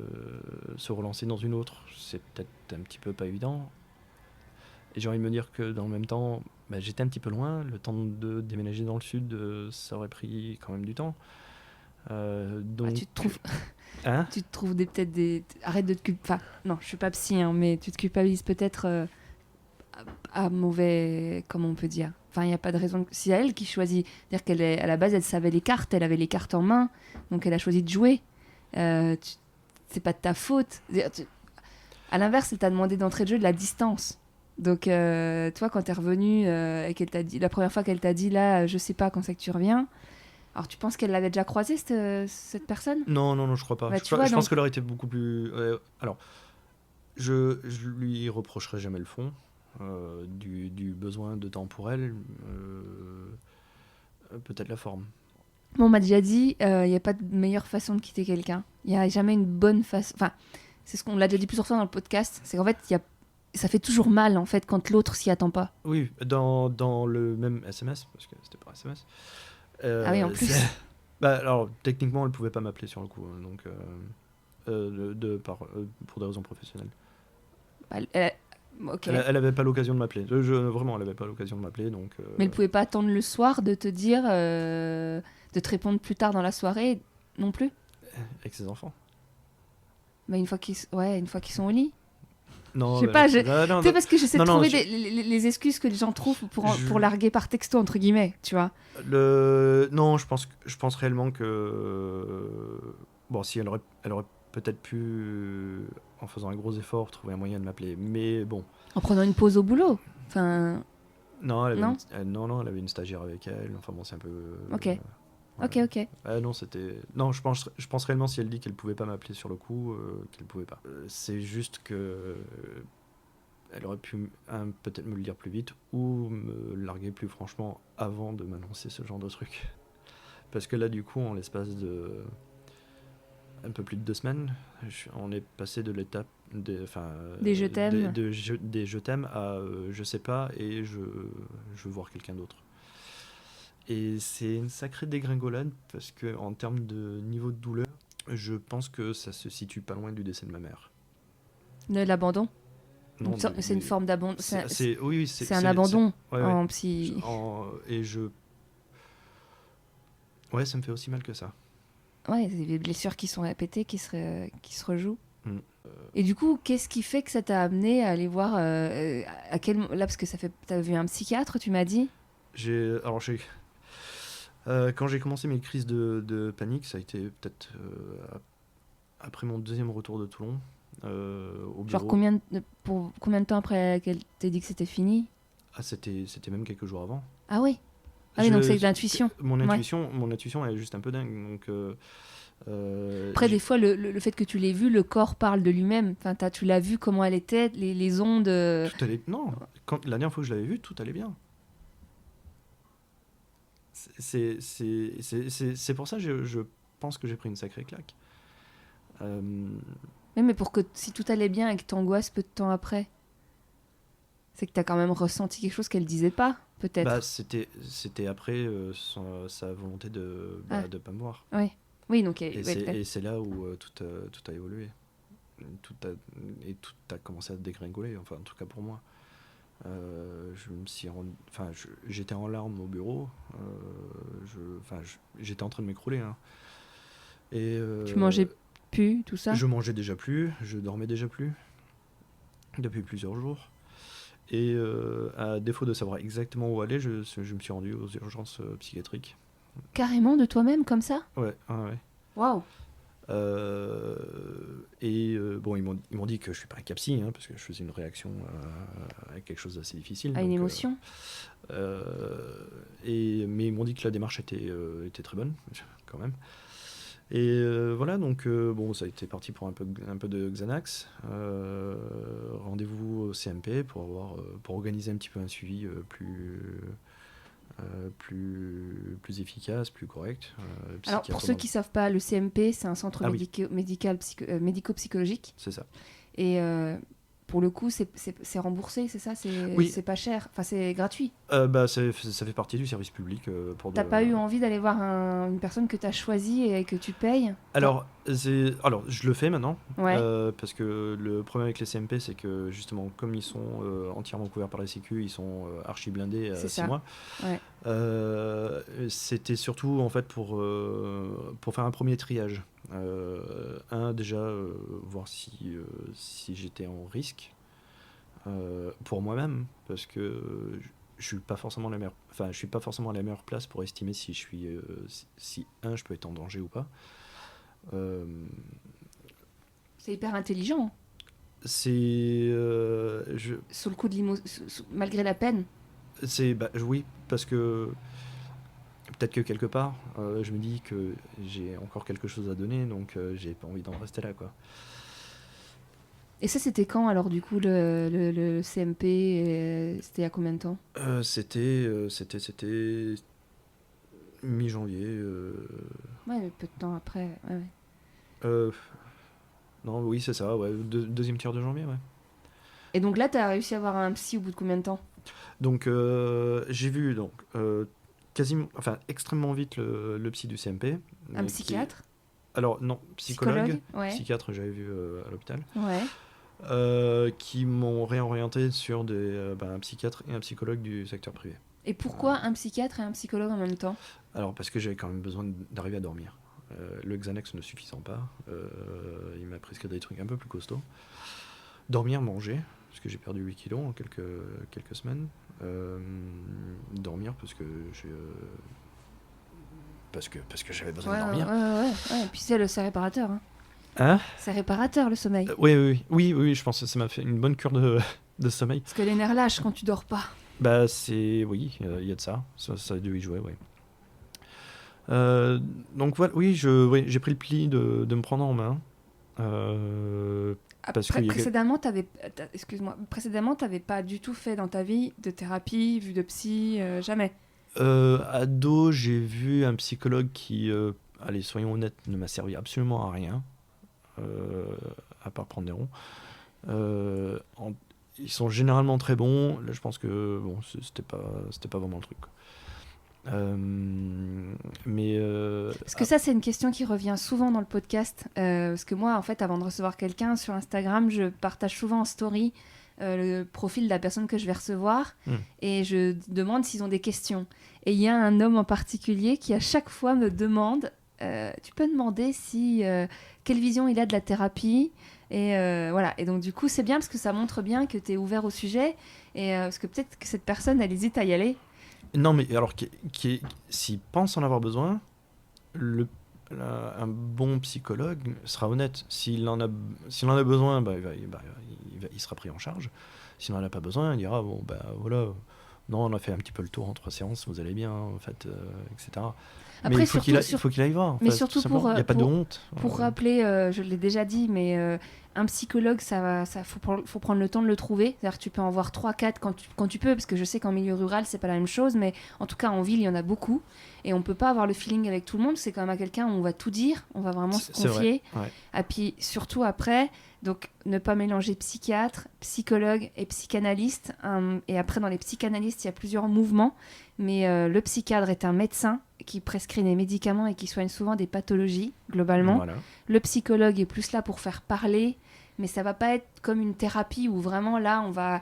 relancer dans une autre, c'est peut-être un petit peu pas évident. Et j'ai envie de me dire que dans le même temps, j'étais un petit peu loin. Le temps de déménager dans le sud, ça aurait pris quand même du temps. Donc... tu te trouves, Hein tu te trouves peut-être des... Arrête de te culpabiliser. Enfin, non, je suis pas psy, hein, mais tu te culpabilises peut-être à mauvais... Comment on peut dire. Enfin, il n'y a pas de raison... C'est elle qui choisit. C'est-à-dire qu'à la base, elle savait les cartes, elle avait les cartes en main, donc elle a choisi de jouer. C'est pas de ta faute. À l'inverse, elle t'a demandé d'entrée de jeu de la distance. Donc, toi, quand t'es revenu et qu'elle t'a dit, la première fois qu'elle t'a dit, là, je sais pas quand c'est que tu reviens, alors tu penses qu'elle l'avait déjà croisée, cette personne ? Non, je crois pas. Bah, je pense qu'elle aurait été beaucoup plus... alors, je lui reprocherai jamais le fond du besoin de temps pour elle. Peut-être la forme. Bon, on m'a déjà dit, il n'y a pas de meilleure façon de quitter quelqu'un. Il n'y a jamais une bonne façon... Enfin, c'est ce qu'on l'a déjà dit plusieurs fois dans le podcast, c'est qu'en fait, ça fait toujours mal, en fait, quand l'autre s'y attend pas. Oui, dans le même SMS, parce que c'était par SMS. Ah oui, en plus. Alors, techniquement, elle pouvait pas m'appeler sur le coup, hein, donc pour des raisons professionnelles. Ok. Elle avait pas l'occasion de m'appeler. Vraiment, elle avait pas l'occasion de m'appeler, donc... Mais elle pouvait pas attendre le soir de te dire, de te répondre plus tard dans la soirée, non plus. Avec ses enfants. Bah une fois qu'ils sont au lit. Non, je sais pas, non, tu sais, parce que j'essaie de trouver je... les excuses que les gens trouvent pour larguer par texto, entre guillemets, tu vois. Non, je pense réellement que... Bon, si elle aurait peut-être pu, en faisant un gros effort, trouver un moyen de m'appeler. Mais bon. En prenant une pause au boulot. Enfin... Non, elle avait une stagiaire avec elle. Enfin bon, c'est un peu... Ok. Ouais. Ok. Non, c'était... Non, je pense réellement, si elle dit qu'elle pouvait pas m'appeler sur le coup, qu'elle pouvait pas. C'est juste que... elle aurait pu peut-être me le dire plus vite ou me larguer plus franchement avant de m'annoncer ce genre de truc. Parce que là, du coup, en l'espace de un peu plus de 2 semaines, on est passé de l'étape des je t'aime des je t'aime à je sais pas et je veux voir quelqu'un d'autre. Et c'est une sacrée dégringolade parce que en termes de niveau de douleur, je pense que ça se situe pas loin du décès de ma mère. De l'abandon. Non, c'est une forme d'abandon. Oui, c'est un abandon en psy. Ouais, ça me fait aussi mal que ça. Ouais, c'est des blessures qui sont répétées, qui se rejouent. Et du coup, qu'est-ce qui fait que ça t'a amené à aller voir là, parce que t'as vu un psychiatre, tu m'as dit. Quand j'ai commencé mes crises de panique, ça a été peut-être après mon deuxième retour de Toulon. Au bureau. Genre combien de temps après qu'elle t'ait dit que c'était fini ? C'était même quelques jours avant. Ah oui. Ah oui, donc c'est de l'intuition. Mon intuition, elle est juste un peu dingue. Donc, après, des fois, le fait que tu l'aies vu, le corps parle de lui-même. Enfin, tu l'as vu, comment elle était, les ondes... Non, la dernière fois que je l'avais vue, tout allait bien. C'est pour ça que je pense que j'ai pris une sacrée claque. Mais pour que si tout allait bien et que t'angoisses peu de temps après, c'est que t'as quand même ressenti quelque chose qu'elle disait pas, peut-être. C'était après sa volonté de pas me voir. Oui, donc... Et c'est là où tout a évolué. Tout a commencé à dégringoler, enfin en tout cas pour moi. J'étais en larmes au bureau. J'étais en train de m'écrouler. Hein. Tu mangeais plus, tout ça ? Je mangeais déjà plus, je dormais déjà plus depuis plusieurs jours. Et à défaut de savoir exactement où aller, je me suis rendu aux urgences psychiatriques. Carrément de toi-même, comme ça ? Ouais. Waouh. Bon, ils m'ont dit que je suis pas un capsi, hein, parce que je faisais une réaction à quelque chose d'assez difficile. À une émotion. Mais ils m'ont dit que la démarche était très bonne, quand même. Et voilà, donc bon, ça a été parti pour un peu de Xanax. Rendez-vous au CMP pour organiser un petit peu un suivi plus efficace, plus correct. Alors, pour ceux qui ne savent pas, le CMP, c'est un centre médico-psychologique. C'est ça. Et pour le coup, c'est remboursé, c'est ça? Oui. C'est pas cher, enfin c'est gratuit. Ça fait partie du service public. T'as pas eu envie d'aller voir une personne que tu as choisie et que tu payes? Alors, je le fais maintenant, Ouais. parce que le problème avec les CMP, c'est que justement, comme ils sont entièrement couverts par la Sécu, ils sont archi blindés à 6 mois. Ouais. C'était surtout en fait pour faire un premier triage. Déjà, voir si j'étais en risque pour moi-même, parce que je suis pas forcément je suis pas forcément à la meilleure place pour estimer si je suis si je peux être en danger ou pas. C'est hyper intelligent. C'est Sous le coup de malgré la peine. Oui, parce que peut-être que quelque part je me dis que j'ai encore quelque chose à donner, donc j'ai pas envie d'en rester là, quoi. Et ça, c'était quand alors du coup le CMP? C'était il y a combien de temps? C'était mi-janvier. Ouais, mais peu de temps après. Ouais. Non, oui, c'est ça, ouais, deuxième tiers de janvier, ouais. Et donc là, t'as réussi à avoir un psy au bout de combien de temps? Donc j'ai vu quasiment, extrêmement vite le psy du CMP. Un psychiatre? Alors non, psychologue. Ouais. Psychiatre, j'avais vu à l'hôpital. Ouais. Qui m'ont réorienté sur un psychiatre et un psychologue du secteur privé. Et pourquoi un psychiatre et un psychologue en même temps? Alors parce que j'avais quand même besoin d'arriver à dormir. Le Xanax ne suffisant pas, il m'a prescrit des trucs un peu plus costauds. Dormir, manger, parce que j'ai perdu 8 kilos en quelques semaines. Dormir parce que j'avais besoin de dormir. Ouais. Et puis c'est réparateur. Hein? C'est réparateur, le sommeil. Oui, je pense que ça m'a fait une bonne cure de sommeil. Parce que les nerfs lâchent quand tu dors pas. Oui, il y a de ça. Ça a dû y jouer, oui. Donc voilà, j'ai pris le pli de me prendre en main. Précédemment, t'avais pas du tout fait dans ta vie de thérapie, vu de psy, jamais? Ado, j'ai vu un psychologue qui, allez, soyons honnêtes, ne m'a servi absolument à rien, à part prendre des ronds. Ils sont généralement très bons. Là, je pense que c'était pas vraiment le truc, quoi. Parce que ça, c'est une question qui revient souvent dans le podcast. Parce que moi, en fait, avant de recevoir quelqu'un sur Instagram, je partage souvent en story le profil de la personne que je vais recevoir et je demande s'ils ont des questions. Et il y a un homme en particulier qui à chaque fois me demande, tu peux demander quelle vision il a de la thérapie. Et voilà. Et donc du coup, c'est bien parce que ça montre bien que tu es ouvert au sujet et parce que peut-être que cette personne, elle hésite à y aller. Non, mais alors, s'il pense en avoir besoin, un bon psychologue sera honnête. S'il en a besoin, il sera pris en charge. S'il n'en a pas besoin, il dira voilà, non, on a fait un petit peu le tour en 3 séances, vous allez bien, en fait, etc. Après, mais il faut qu'il aille voir. Mais surtout il n'y a pas de honte. Pour rappeler, je l'ai déjà dit, mais un psychologue, faut prendre le temps de le trouver. C'est-à-dire que tu peux en voir 3-4 quand tu peux, parce que je sais qu'en milieu rural, c'est pas la même chose, mais en tout cas, en ville, il y en a beaucoup. Et on peut pas avoir le feeling avec tout le monde. C'est quand même à quelqu'un où on va tout dire, on va vraiment se confier. Ouais. Et puis, surtout après, donc ne pas mélanger psychiatre, psychologue et psychanalyste. Et après, dans les psychanalystes, il y a plusieurs mouvements. Mais le psychiatre est un médecin qui prescrit des médicaments et qui soigne souvent des pathologies, globalement. Voilà. Le psychologue est plus là pour faire parler, mais ça va pas être comme une thérapie où vraiment là, on va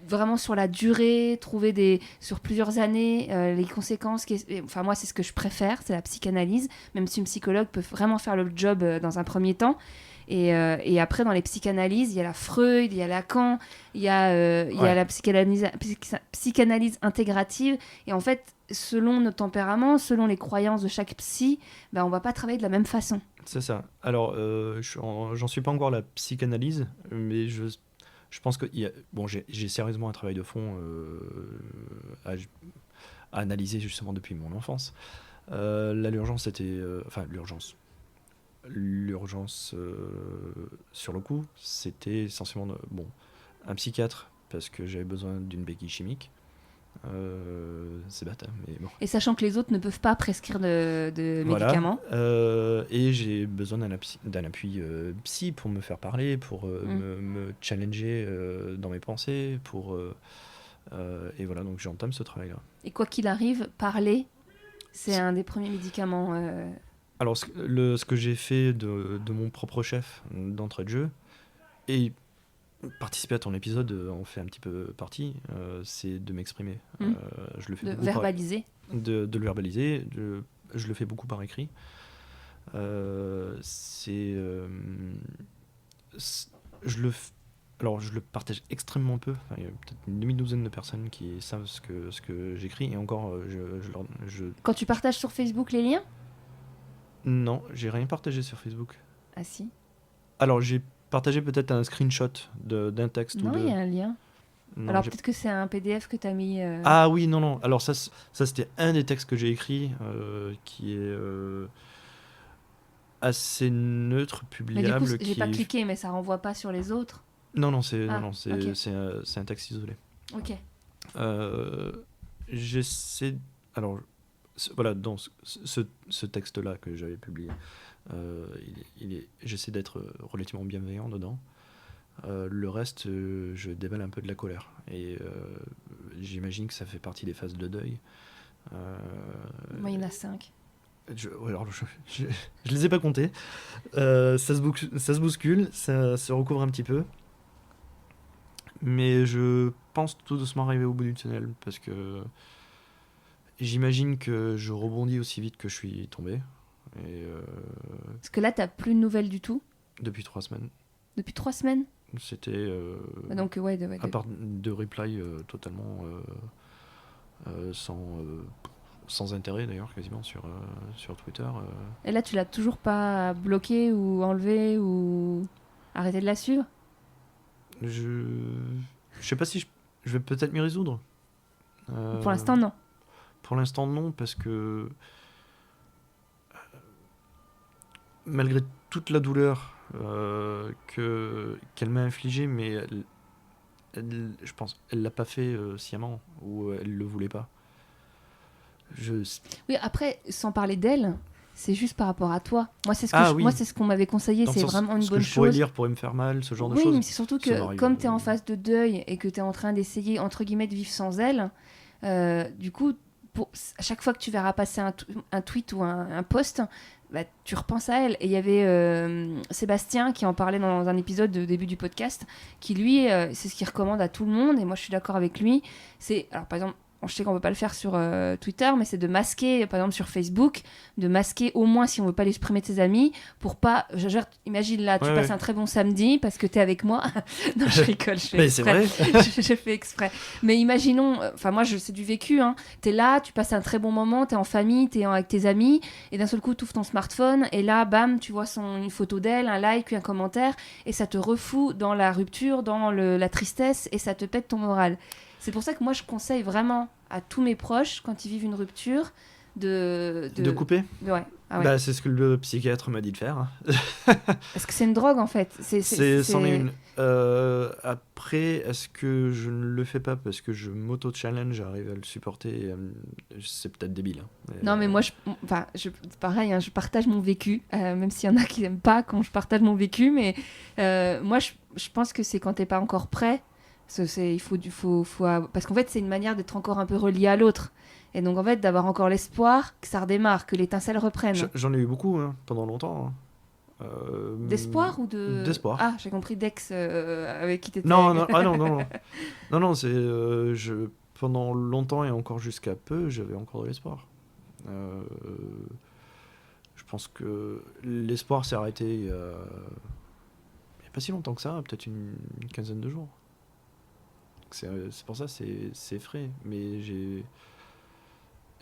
vraiment sur la durée, trouver sur plusieurs années les conséquences. Enfin, moi, c'est ce que je préfère, c'est la psychanalyse, même si une psychologue peut vraiment faire le job dans un premier temps. Et après, dans les psychanalyses, il y a la Freud, il y a Lacan, il y a la psychanalyse intégrative. Et en fait, selon nos tempéraments, selon les croyances de chaque psy, on va pas travailler de la même façon. C'est ça. Alors, j'en suis pas encore à la psychanalyse, mais je pense que j'ai sérieusement un travail de fond à analyser justement depuis mon enfance. L'urgence était... L'urgence sur le coup, c'était essentiellement un psychiatre, parce que j'avais besoin d'une béquille chimique. c'est bête, mais bon. Et sachant que les autres ne peuvent pas prescrire de Voilà. médicaments. Et j'ai besoin d'un appui psy pour me faire parler, pour me challenger dans mes pensées, et voilà, donc j'entame ce travail-là. Et quoi qu'il arrive, parler, c'est un des premiers médicaments. Alors, ce que j'ai fait de mon propre chef d'entrée de jeu, et participer à ton épisode en fait un petit peu partie, c'est de m'exprimer. Je le fais De beaucoup verbaliser. de le verbaliser. Je le fais beaucoup par écrit. Alors, je le partage extrêmement peu. Enfin, il y a peut-être une demi-douzaine de personnes qui savent ce que j'écris. Et encore, Quand tu partages sur Facebook les liens ? Non, j'ai rien partagé sur Facebook. Ah si. Alors, j'ai partagé peut-être un screenshot d'un texte. Non, il y a un lien. Non, Alors peut-être que c'est un PDF que tu as mis... Ah oui, non. Alors ça c'était un des textes que j'ai écrit, qui est assez neutre, Mais du publiable. coup, j'ai pas cliqué, mais ça renvoie pas sur les autres. Non, c'est ok. c'est un texte isolé. Ok. J'essaie... Alors, voilà, dans ce texte-là que j'avais publié, j'essaie d'être relativement bienveillant dedans. Le reste, je déballe un peu de la colère. Et j'imagine que ça fait partie des phases de deuil. Moi, il y en a 5. Je les ai pas comptés. Ça se bouscule, ça se recouvre un petit peu. Mais je pense tout doucement arriver au bout du tunnel, parce que j'imagine que je rebondis aussi vite que je suis tombé. Parce que là, t'as plus de nouvelles du tout ? Depuis 3 semaines. Depuis 3 semaines ? C'était Donc, à part de reply totalement sans intérêt d'ailleurs, quasiment sur Twitter. Et là, tu l'as toujours pas bloqué ou enlevé ou arrêté de la suivre ? Je sais pas si je vais peut-être m'y résoudre. Pour l'instant, non. Pour l'instant, non, parce que malgré toute la douleur qu'elle m'a infligée, mais je pense elle l'a pas fait sciemment, ou elle le voulait pas. Oui, après, sans parler d'elle, c'est juste par rapport à toi. Moi, c'est ce qu'on m'avait conseillé, c'est vraiment une bonne chose. Je pourrais lire pourrait me faire mal, ce genre de choses. Oui, mais c'est surtout que comme tu es en phase de deuil et que tu es en train d'essayer, entre guillemets, de vivre sans elle, du coup, à chaque fois que tu verras passer un tweet ou un post, bah, tu repenses à elle. Et il y avait Sébastien qui en parlait dans un épisode au début du podcast, qui lui, c'est ce qu'il recommande à tout le monde, et moi je suis d'accord avec lui. Alors par exemple, je sais qu'on ne peut pas le faire sur Twitter, mais c'est de masquer, par exemple sur Facebook, de masquer au moins si on ne veut pas l'exprimer de ses amis, pour pas... imagine là, tu passes un très bon samedi parce que tu es avec moi. Non, je rigole, je fais mais exprès. C'est vrai. Je fais exprès. Mais imaginons, moi c'est du vécu, hein. Tu es là, tu passes un très bon moment, tu es en famille, tu es avec tes amis, et d'un seul coup tu ouvres ton smartphone, et là, bam, tu vois une photo d'elle, un like, un commentaire, et ça te refout dans la rupture, dans la tristesse, et ça te pète ton moral. C'est pour ça que moi, je conseille vraiment à tous mes proches, quand ils vivent une rupture, de couper. Ouais. Ah ouais. Bah, c'est ce que le psychiatre m'a dit de faire. Parce que c'est une drogue, en fait. C'en est une. Après, est-ce que je ne le fais pas parce que je m'auto-challenge, j'arrive à le supporter, c'est peut-être débile. Hein. Non, mais moi, pareil, hein, je partage mon vécu, même s'il y en a qui n'aiment pas quand je partage mon vécu, mais moi, je pense que c'est quand t'es pas encore prêt. Il faut parce qu'en fait c'est une manière d'être encore un peu relié à l'autre, et donc en fait d'avoir encore l'espoir que ça redémarre, que l'étincelle reprenne. J'en ai eu beaucoup pendant longtemps. D'espoir ou de... D'espoir. Ah, j'ai compris d'ex avec qui t'étais. Non, c'est pendant longtemps et encore jusqu'à peu j'avais encore de l'espoir. Je pense que l'espoir s'est arrêté il y a pas si longtemps que ça, peut-être une quinzaine de jours. C'est pour ça c'est frais, mais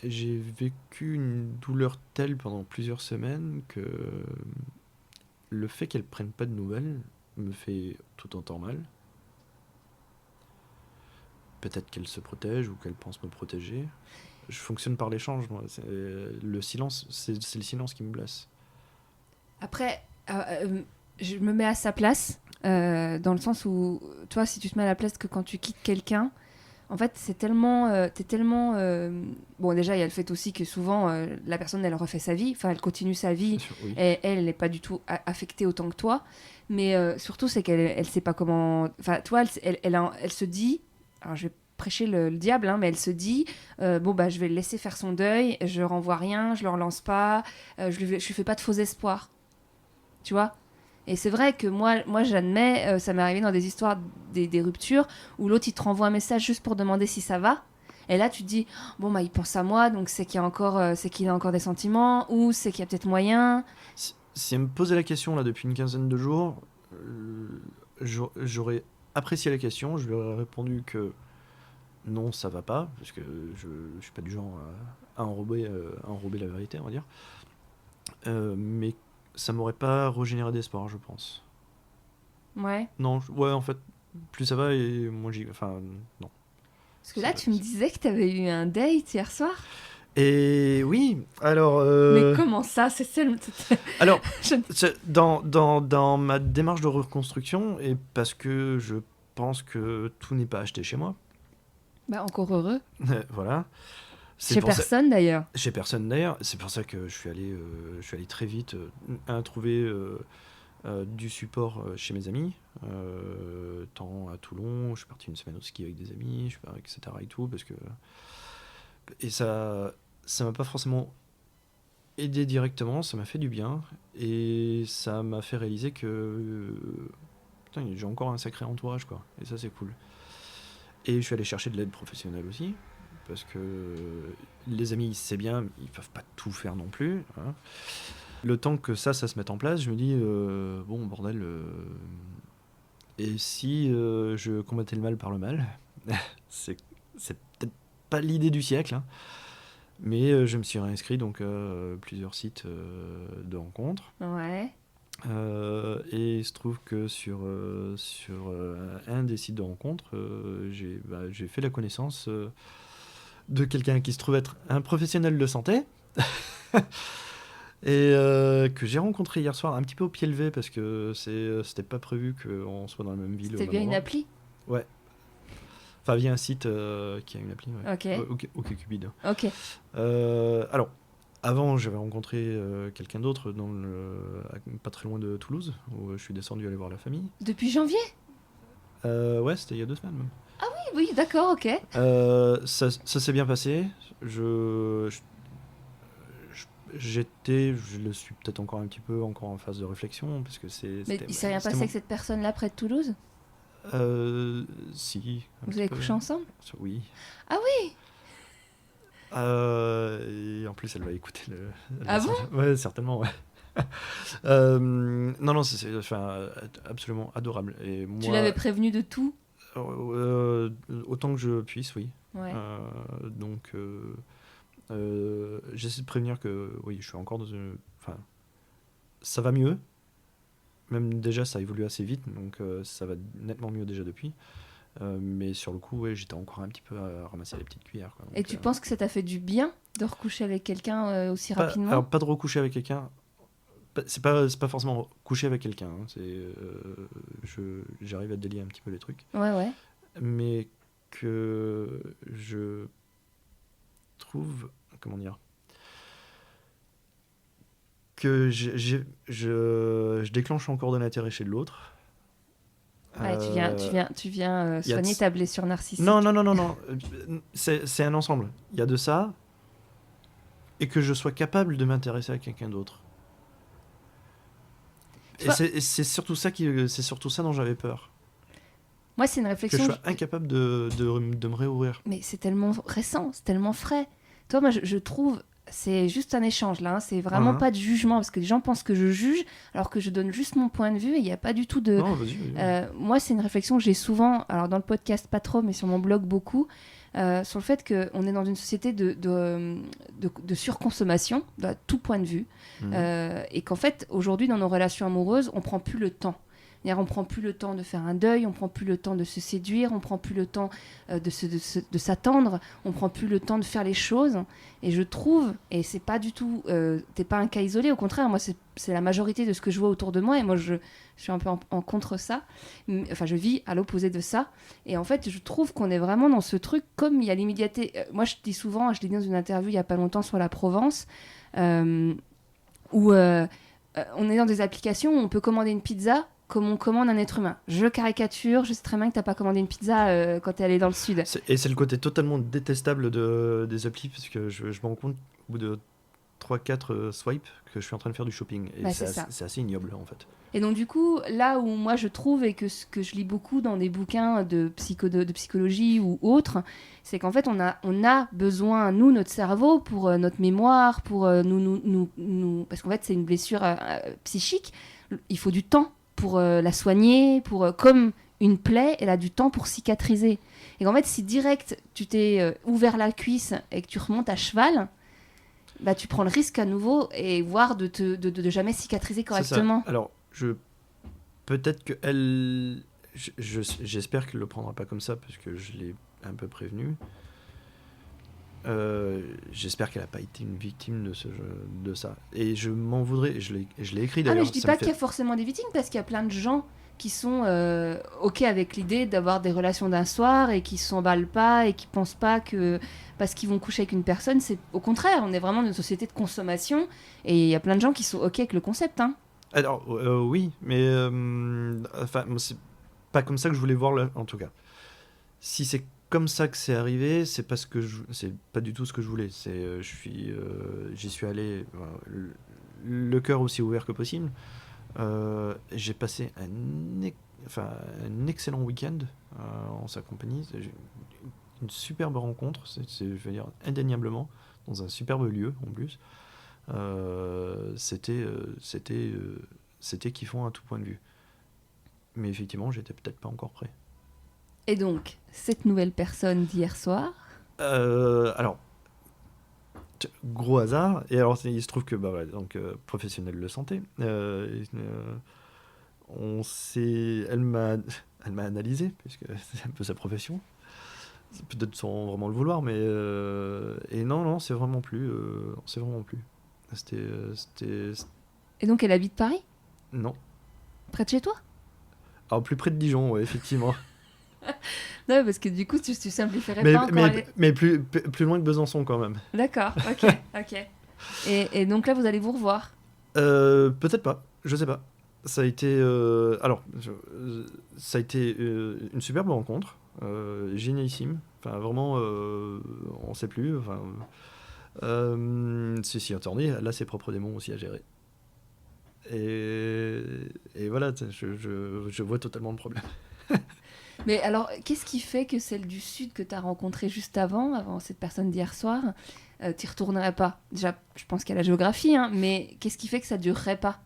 j'ai vécu une douleur telle pendant plusieurs semaines que le fait qu'elle prenne pas de nouvelles me fait tout autant mal. Peut-être qu'elle se protège ou qu'elle pense me protéger. Je fonctionne par l'échange, moi. Le silence, c'est le silence qui me blesse. Après, je me mets à sa place, dans le sens où, toi, si tu te mets à la place que quand tu quittes quelqu'un, En fait, c'est tellement, t'es tellement. Bon, déjà, il y a le fait aussi que souvent, la personne, elle refait sa vie. Enfin, elle continue sa vie. Oui. Et elle n'est pas du tout affectée autant que toi. Mais surtout, c'est qu'elle sait pas comment. Enfin, toi, elle se dit. Alors, je vais prêcher le diable, hein, mais elle se dit bon, bah, je vais le laisser faire son deuil. Je renvoie rien, je le relance pas. Je lui fais pas de faux espoirs. Tu vois? Et c'est vrai que moi j'admets, ça m'est arrivé dans des histoires, des ruptures, où l'autre il te renvoie un message juste pour demander si ça va. Et là tu te dis, bon bah il pense à moi, donc c'est qu'il a encore des sentiments, ou c'est qu'il y a peut-être moyen. Si elle me posait la question là depuis une quinzaine de jours, j'aurais apprécié la question, je lui aurais répondu que non, ça va pas, parce que je suis pas du genre à enrober la vérité, on va dire. Mais ça m'aurait pas régénéré d'espoir, je pense. Ouais. Non, ouais, en fait, plus ça va et moins j'y... Enfin, non. Parce que là tu me disais que t'avais eu un date hier soir. Et oui, alors... Mais comment ça? Alors, dans ma démarche de reconstruction, et parce que je pense que tout n'est pas acheté chez moi. Bah encore heureux. Voilà. Chez personne d'ailleurs. Chez personne d'ailleurs. C'est pour ça que je suis allé très vite trouver du support chez mes amis. Tant à Toulon, je suis parti une semaine au ski avec des amis, etc. et tout, parce que... Et ça m'a pas forcément aidé directement, ça m'a fait du bien, et ça m'a fait réaliser que putain, j'ai encore un sacré entourage, quoi. Et ça, c'est cool. Et je suis allé chercher de l'aide professionnelle aussi, parce que les amis, c'est bien, ils peuvent pas tout faire non plus, hein. Le temps que ça se mette en place, je me dis, bon, bordel, et si je combattais le mal par le mal? c'est peut-être pas l'idée du siècle, hein. Mais je me suis réinscrit donc plusieurs sites de rencontres. Ouais. Et il se trouve que sur un des sites de rencontres, j'ai fait la connaissance de quelqu'un qui se trouve être un professionnel de santé. Et que j'ai rencontré hier soir un petit peu au pied levé parce que c'était pas prévu qu'on soit dans la même ville. C'était bien une appli? Ouais. Enfin, via un site qui a une appli. Ouais. Ok. OkCupid. Ok. Alors, avant, j'avais rencontré quelqu'un d'autre pas très loin de Toulouse, où je suis descendu aller voir la famille. Depuis janvier? Ouais, c'était il y a 2 semaines même. Ah oui, d'accord, ok. Ça s'est bien passé. Je le suis peut-être encore un petit peu en phase de réflexion, parce que Mais il s'est rien passé avec cette personne-là près de Toulouse? Si. Vous avez couché ensemble? Oui. Ah oui. Et en plus, elle va écouter Ah bon? Ouais, certainement, ouais. Non, c'est absolument adorable. Et moi, tu l'avais prévenu de tout? Autant que je puisse, oui. Ouais. Donc, j'essaie de prévenir que, oui, je suis encore dans une... Enfin, ça va mieux. Même déjà, ça évolue assez vite, donc ça va nettement mieux déjà depuis. Mais sur le coup, ouais, j'étais encore un petit peu à ramasser les petites cuillères, quoi. Donc, et tu penses que ça t'a fait du bien de recoucher avec quelqu'un aussi rapidement? Alors, pas de recoucher avec quelqu'un. C'est pas forcément coucher avec quelqu'un. Hein. J'arrive à délier un petit peu les trucs. Ouais. Mais que je trouve... Comment dire ? Que je déclenche encore de l'intérêt chez l'autre. Ouais, tu viens soigner ta blessure narcissique. Non. C'est un ensemble. Il y a de ça, et que je sois capable de m'intéresser à quelqu'un d'autre. Et c'est surtout ça dont j'avais peur. Moi, c'est une réflexion. Que je sois incapable de me réouvrir. Mais c'est tellement récent, c'est tellement frais. Toi, moi, je trouve... C'est juste un échange là, hein. C'est vraiment pas de jugement, parce que les gens pensent que je juge alors que je donne juste mon point de vue et il n'y a pas du tout de... Non, vas-y. Moi, c'est une réflexion que j'ai souvent, alors dans le podcast pas trop, mais sur mon blog beaucoup, sur le fait qu'on est dans une société de surconsommation, à tout point de vue, et qu'en fait, aujourd'hui, dans nos relations amoureuses, on prend plus le temps. C'est-à-dire, on prend plus le temps de faire un deuil, on prend plus le temps de se séduire, on prend plus le temps de s'attendre, on prend plus le temps de faire les choses. Et je trouve, et c'est pas du tout, t'es pas un cas isolé, au contraire, moi c'est la majorité de ce que je vois autour de moi, et moi je suis un peu en contre ça. Enfin, je vis à l'opposé de ça. Et en fait, je trouve qu'on est vraiment dans ce truc, comme il y a l'immédiateté. Moi, je dis souvent, je l'ai dit dans une interview il y a pas longtemps sur la Provence, où on est dans des applications où on peut commander une pizza comme on commande un être humain. Je caricature, je sais très bien que t'as pas commandé une pizza quand t'es allé dans le sud. Et c'est le côté totalement détestable des applis, parce que je me rends compte au bout de 3-4 swipes que je suis en train de faire du shopping. Et c'est assez ignoble en fait. Et donc du coup, là où moi je trouve, et que ce que je lis beaucoup dans des bouquins de psychologie ou autres, c'est qu'en fait on a besoin, nous, notre cerveau, pour notre mémoire, pour nous, parce qu'en fait c'est une blessure psychique, il faut du temps pour la soigner, comme une plaie, elle a du temps pour cicatriser. Et en fait, si direct tu t'es ouvert la cuisse et que tu remontes à cheval, bah, tu prends le risque à nouveau, et voire de jamais cicatriser correctement. C'est ça. Alors, peut-être que j'espère qu'elle le prendra pas comme ça, parce que je l'ai un peu prévenue. J'espère qu'elle n'a pas été une victime de ça. Et je m'en voudrais. Je l'ai écrit d'ailleurs. Mais je dis pas qu'il y a forcément des victimes, parce qu'il y a plein de gens qui sont ok avec l'idée d'avoir des relations d'un soir, et qui s'emballent pas, et qui pensent pas que parce qu'ils vont coucher avec une personne, c'est au contraire, on est vraiment dans une société de consommation, et il y a plein de gens qui sont ok avec le concept, hein. Alors oui, mais enfin c'est pas comme ça que je voulais voir en tout cas. Si c'est comme ça que c'est arrivé, c'est parce que c'est pas du tout ce que je voulais. J'y suis allé le cœur aussi ouvert que possible. J'ai passé un excellent week-end en sa compagnie. Une superbe rencontre, je veux dire indéniablement, dans un superbe lieu en plus. C'était kiffant à tout point de vue. Mais effectivement, j'étais peut-être pas encore prêt. Et donc, cette nouvelle personne d'hier soir alors, gros hasard. Et alors, il se trouve que professionnel de santé. Elle m'a analysé, puisque c'est un peu sa profession. C'est peut-être sans vraiment le vouloir, mais et non, c'est vraiment plus. Et donc, elle habite Paris ? Non. Près de chez toi ? Alors, plus près de Dijon, ouais, effectivement. Non, parce que du coup, tu simplifierais pas encore. Mais plus loin que Besançon, quand même. D'accord, ok. Et donc là, vous allez vous revoir ? Peut-être pas, je sais pas. Ça a été, une superbe rencontre, génialissime. Enfin, vraiment, on sait plus. Enfin, si, attendez, elle a ses propres démons aussi à gérer. Et voilà, je vois totalement le problème. Mais alors, qu'est-ce qui fait que celle du Sud que tu as rencontrée juste avant cette personne d'hier soir, t'y retournerais pas ? Déjà, je pense qu'il y a la géographie, hein, mais qu'est-ce qui fait que ça durerait pas ?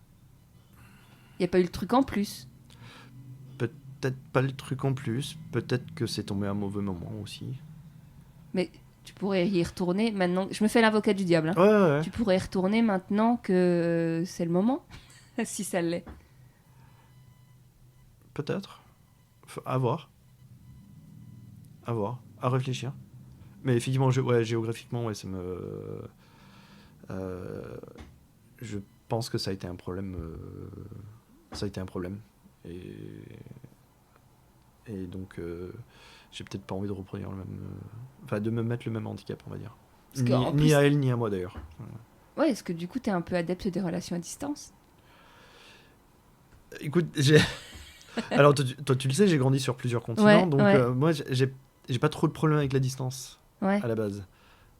Il n'y a pas eu le truc en plus ? Peut-être pas le truc en plus, peut-être que c'est tombé à un mauvais moment aussi. Mais tu pourrais y retourner maintenant. Je me fais l'avocat du diable. Hein. Ouais. Tu pourrais y retourner maintenant que c'est le moment, si ça l'est. Peut-être. À voir. À réfléchir. Mais effectivement, géographiquement, ça me. Je pense que ça a été un problème. Et donc, j'ai peut-être pas envie de reproduire le même. Enfin, de me mettre le même handicap, on va dire. Ni à elle, ni à moi d'ailleurs. Ouais, est-ce que du coup, t'es un peu adepte des relations à distance ? Écoute, alors, toi, tu le sais, j'ai grandi sur plusieurs continents, donc moi, j'ai pas trop de problème avec la distance à la base.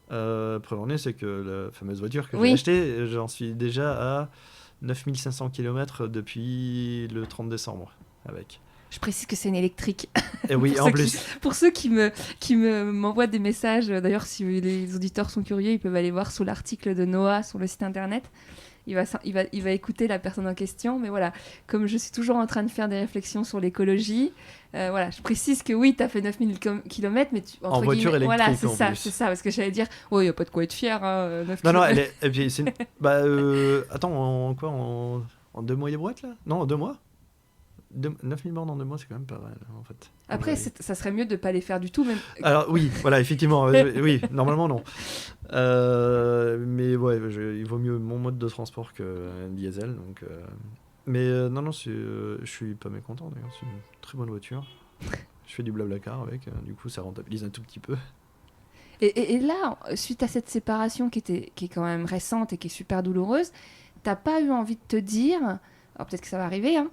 Preuve en est, c'est que la fameuse voiture que j'ai achetée, j'en suis déjà à 9500 km depuis le 30 décembre avec. Je précise que c'est une électrique. Et oui, en plus. Pour ceux qui m'envoient des messages, d'ailleurs, si les auditeurs sont curieux, ils peuvent aller voir sous l'article de Noah sur le site internet. Il va écouter la personne en question, mais voilà, comme je suis toujours en train de faire des réflections sur l'écologie, voilà, je précise que oui, tu as fait 9000 km, mais en voiture électrique, voilà, c'est ça, parce que j'allais dire, il n'y a pas de quoi être fier, hein, 9 non, km. Attends, en 2 mois, il est brouette, là ? Non, en 2 mois ? 9 000 bornes en 2 mois, c'est quand même pas mal, en fait. Après, ça serait mieux de pas les faire du tout, même. Alors oui, voilà, effectivement, oui, normalement non. Mais ouais, il vaut mieux mon mode de transport qu'un diesel, donc... Mais non, je suis pas mécontent, d'ailleurs, c'est une très bonne voiture. Je fais du blablacar avec, du coup ça rentabilise un tout petit peu. Et là, suite à cette séparation qui est quand même récente et qui est super douloureuse, t'as pas eu envie de te dire, alors peut-être que ça va arriver, hein,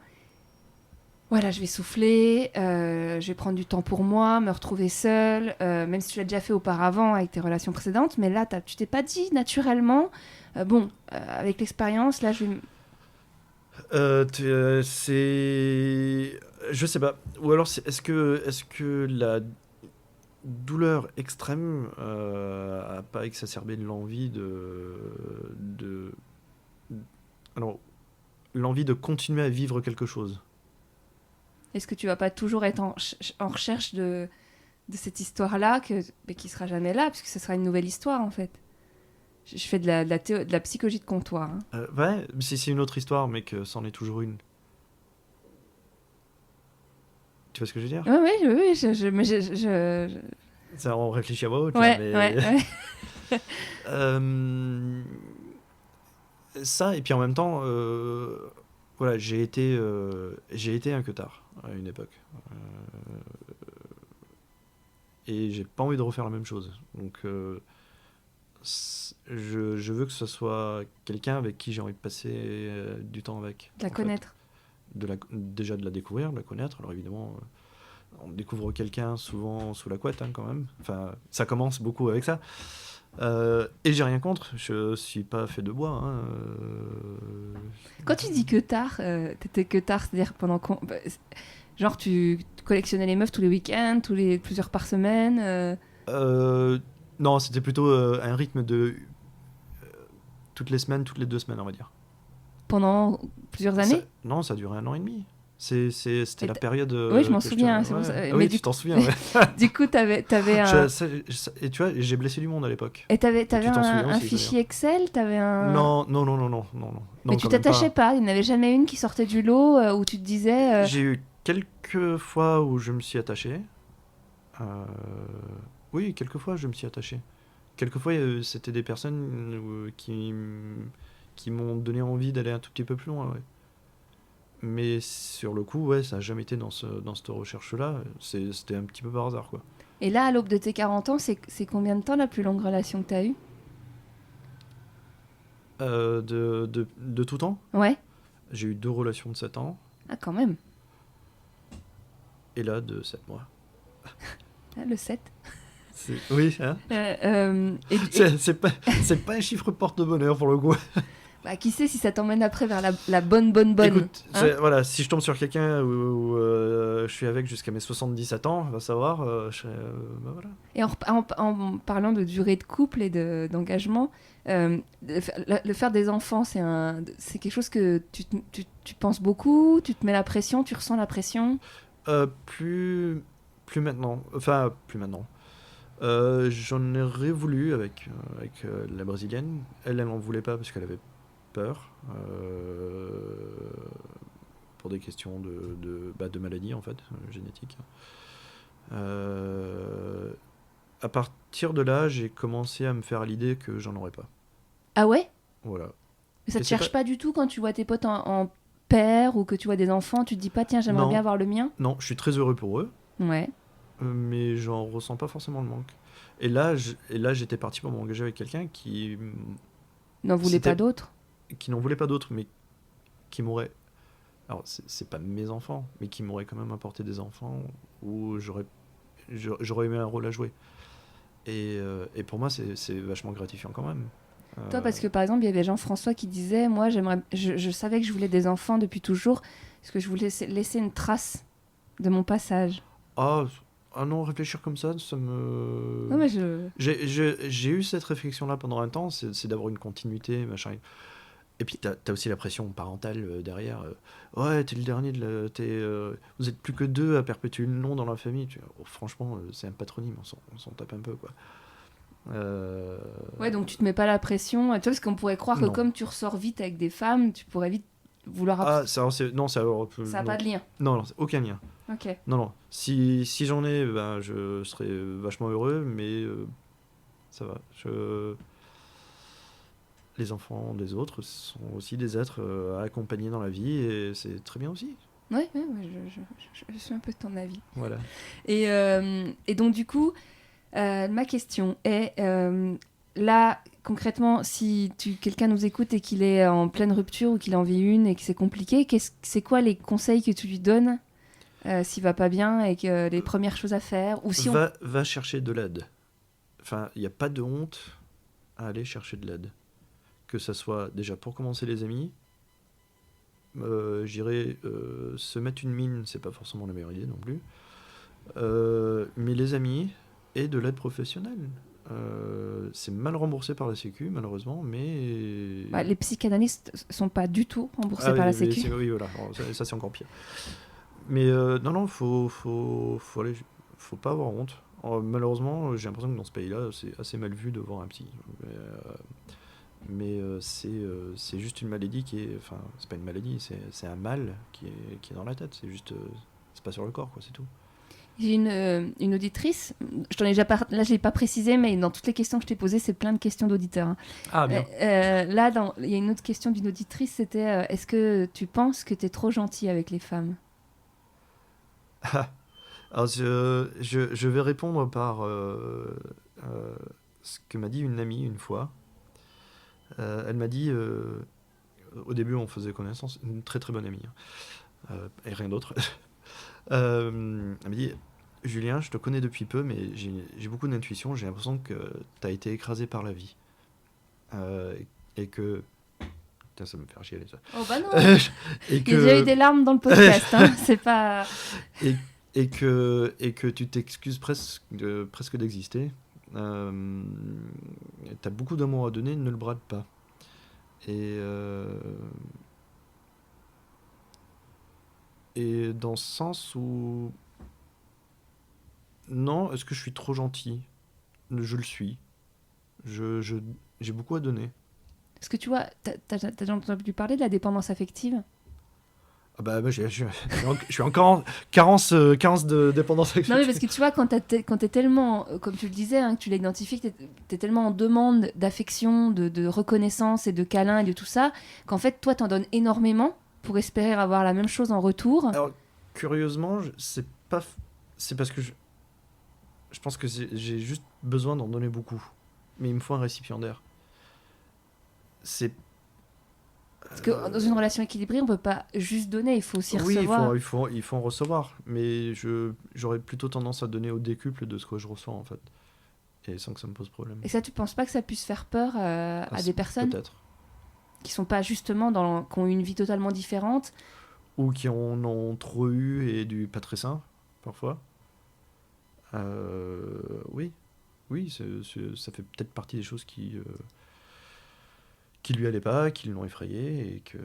voilà, je vais souffler, je vais prendre du temps pour moi, me retrouver seule, même si tu l'as déjà fait auparavant avec tes relations précédentes, mais là, tu t'es pas dit naturellement, avec l'expérience, là, je vais... C'est... Je sais pas. Ou alors, est-ce que la douleur extrême a pas exacerbé l'envie alors, l'envie de continuer à vivre quelque chose? Est-ce que tu vas pas toujours être en recherche de cette histoire-là mais qui sera jamais là, puisque ce sera une nouvelle histoire, en fait? Je fais de la psychologie de comptoir. Hein. Ouais, si c'est une autre histoire, mais que c'en est toujours une. Tu vois ce que je veux dire? Oui, Ça, on réfléchit à voix haute, ouais, là, mais... ouais. Ça, et puis en même temps, voilà, j'ai été un queutard à une époque. Et j'ai pas envie de refaire la même chose. Donc, je veux que ce soit quelqu'un avec qui j'ai envie de passer du temps avec. De la connaître. Déjà de la découvrir, de la connaître. Alors évidemment, on découvre quelqu'un souvent sous la couette, hein, quand même. Enfin, ça commence beaucoup avec ça. Et j'ai rien contre, je suis pas fait de bois. Hein, Quand tu dis que tard, t'étais que tard, c'est-à-dire genre tu collectionnais les meufs tous les week-ends, plusieurs par semaine Non, c'était plutôt un rythme de toutes les semaines, toutes les 2 semaines, on va dire. Pendant plusieurs années? Non, ça a duré 1 an et demi. C'était la période. Oui, je m'en souviens. C'est pour ça. Ah, oui, tu t'en souviens. Ouais. Du coup, t'avais un. Et tu vois, j'ai blessé du monde à l'époque. Et t'avais un aussi, fichier Excel, t'avais un. Non. Mais tu t'attachais pas. Il n'y en avait jamais une qui sortait du lot où tu te disais. J'ai eu quelques fois où je me suis attaché. Oui, quelques fois je me suis attaché. Quelques fois, c'était des personnes qui m'ont donné envie d'aller un tout petit peu plus loin. Ouais. Mais sur le coup, ouais, ça n'a jamais été dans cette recherche-là. C'était un petit peu par hasard, quoi. Et là, à l'aube de tes 40 ans, c'est combien de temps la plus longue relation que tu as eue? De tout temps? Ouais. J'ai eu 2 relations de 7 ans. Ah, quand même. Et là, de 7 mois. Ah, le 7. Oui, hein c'est pas un chiffre porte-bonheur, pour le coup. Bah, qui sait si ça t'emmène après vers la bonne. Écoute, hein voilà, si je tombe sur quelqu'un où je suis avec jusqu'à mes 77 ans, va savoir, bah voilà. Et en parlant de durée de couple et d'engagement, le faire des enfants, c'est quelque chose que tu penses beaucoup, tu te mets la pression, tu ressens la pression? Plus maintenant. Enfin, plus maintenant. J'en aurais voulu avec la brésilienne. Elle n'en voulait pas parce qu'elle avait peur pour des questions de maladie, en fait, génétique. À partir de là, j'ai commencé à me faire à l'idée que j'en aurais pas. Ah ouais? Voilà. Mais ça te cherche pas du tout quand tu vois tes potes en père ou que tu vois des enfants, tu te dis pas tiens j'aimerais bien avoir le mien? Non, je suis très heureux pour eux. Ouais. Mais j'en ressens pas forcément le manque. Et là, j'étais parti pour m'engager avec quelqu'un qui n'en voulait pas d'autres. Qui n'en voulait pas d'autres, mais qui m'aurait... Alors, c'est pas mes enfants, mais qui m'aurait quand même apporté des enfants où j'aurais aimé un rôle à jouer. Et pour moi, c'est vachement gratifiant quand même. Toi, parce que par exemple, il y avait Jean-François qui disait, moi, je savais que je voulais des enfants depuis toujours, parce que je voulais laisser une trace de mon passage. Ah non, réfléchir comme ça me... Non, mais j'ai eu cette réflexion-là pendant un temps, c'est d'avoir une continuité, machin. Et puis t'as aussi la pression parentale derrière. Ouais, t'es le dernier, vous êtes plus que 2 à perpétuer le nom dans la famille. Franchement, c'est un patronyme, on s'en tape un peu, quoi. Ouais, donc tu te mets pas la pression. Tu vois, parce qu'on pourrait croire que comme tu ressors vite avec des femmes, tu pourrais vite vouloir... Non, ça n'a pas de lien. Non, aucun lien. Ok. Non. Si j'en ai, je serais vachement heureux, mais ça va. Les enfants des autres sont aussi des êtres à accompagner dans la vie, et c'est très bien aussi. Ouais, je suis un peu de ton avis. Voilà. Et donc, du coup, ma question est, là, concrètement, si quelqu'un nous écoute et qu'il est en pleine rupture ou qu'il en vit une et que c'est compliqué, c'est quoi les conseils que tu lui donnes s'il va pas bien et que les premières choses à faire ou si va chercher de l'aide. Enfin, il n'y a pas de honte à aller chercher de l'aide. Que ça soit déjà pour commencer les amis, j'irais se mettre une mine, c'est pas forcément la meilleure idée non plus. Mais les amis et de l'aide professionnelle. C'est mal remboursé par la Sécu, malheureusement, mais... les psychanalystes sont pas du tout remboursés par la Sécu. Oui, voilà, ça c'est encore pire. Mais non, faut pas avoir honte. Malheureusement, j'ai l'impression que dans ce pays-là, c'est assez mal vu de voir un psy. Mais c'est juste une maladie qui est... Enfin, c'est pas une maladie, c'est un mal qui est dans la tête. C'est juste... c'est pas sur le corps, quoi, c'est tout. J'ai une auditrice, je t'en ai déjà là je l'ai pas précisé, mais dans toutes les questions que je t'ai posées, c'est plein de questions d'auditeurs. Hein. Ah, bien. Là, il y a une autre question d'une auditrice, c'était est-ce que tu penses que tu es trop gentil avec les femmes ? Alors, je vais répondre par ce que m'a dit une amie une fois. Elle m'a dit, au début on faisait connaissance, une très très bonne amie, et rien d'autre. Elle m'a dit, Julien, je te connais depuis peu, mais j'ai beaucoup d'intuition, j'ai l'impression que tu as été écrasé par la vie. Et que... Putain, ça me fait chier, ça. Oh bah non. Il y a déjà eu des larmes dans le podcast, hein, c'est pas... Et que tu t'excuses presque d'exister. T'as beaucoup d'amour à donner, ne le brade pas. Et dans ce sens où... Non, est-ce que je suis trop gentil ? Je le suis. J'ai beaucoup à donner. Est-ce que tu vois, t'as déjà entendu parler de la dépendance affective ? Ah bah, je suis encore en carence de dépendance affective. Non mais parce que tu vois, quand t'es tellement, comme tu le disais, hein, que tu l'as identifié, que t'es tellement en demande d'affection, de reconnaissance et de câlin et de tout ça, qu'en fait, toi, t'en donnes énormément pour espérer avoir la même chose en retour. Alors, curieusement, c'est parce que je pense que j'ai juste besoin d'en donner beaucoup. Mais il me faut un récipiendaire. Parce que dans une relation équilibrée, on peut pas juste donner, il faut aussi recevoir. Oui, il faut en recevoir. Mais j'aurais plutôt tendance à donner au décuple de ce que je reçois, en fait. Et sans que ça me pose problème. Et ça, tu penses pas que ça puisse faire peur à des personnes peut-être. Qui sont pas justement qui ont une vie totalement différente, ou qui en ont trop eu et du pas très sain, parfois. Oui, ça fait peut-être partie des choses qui lui allaient pas, qui l'ont effrayé, et que...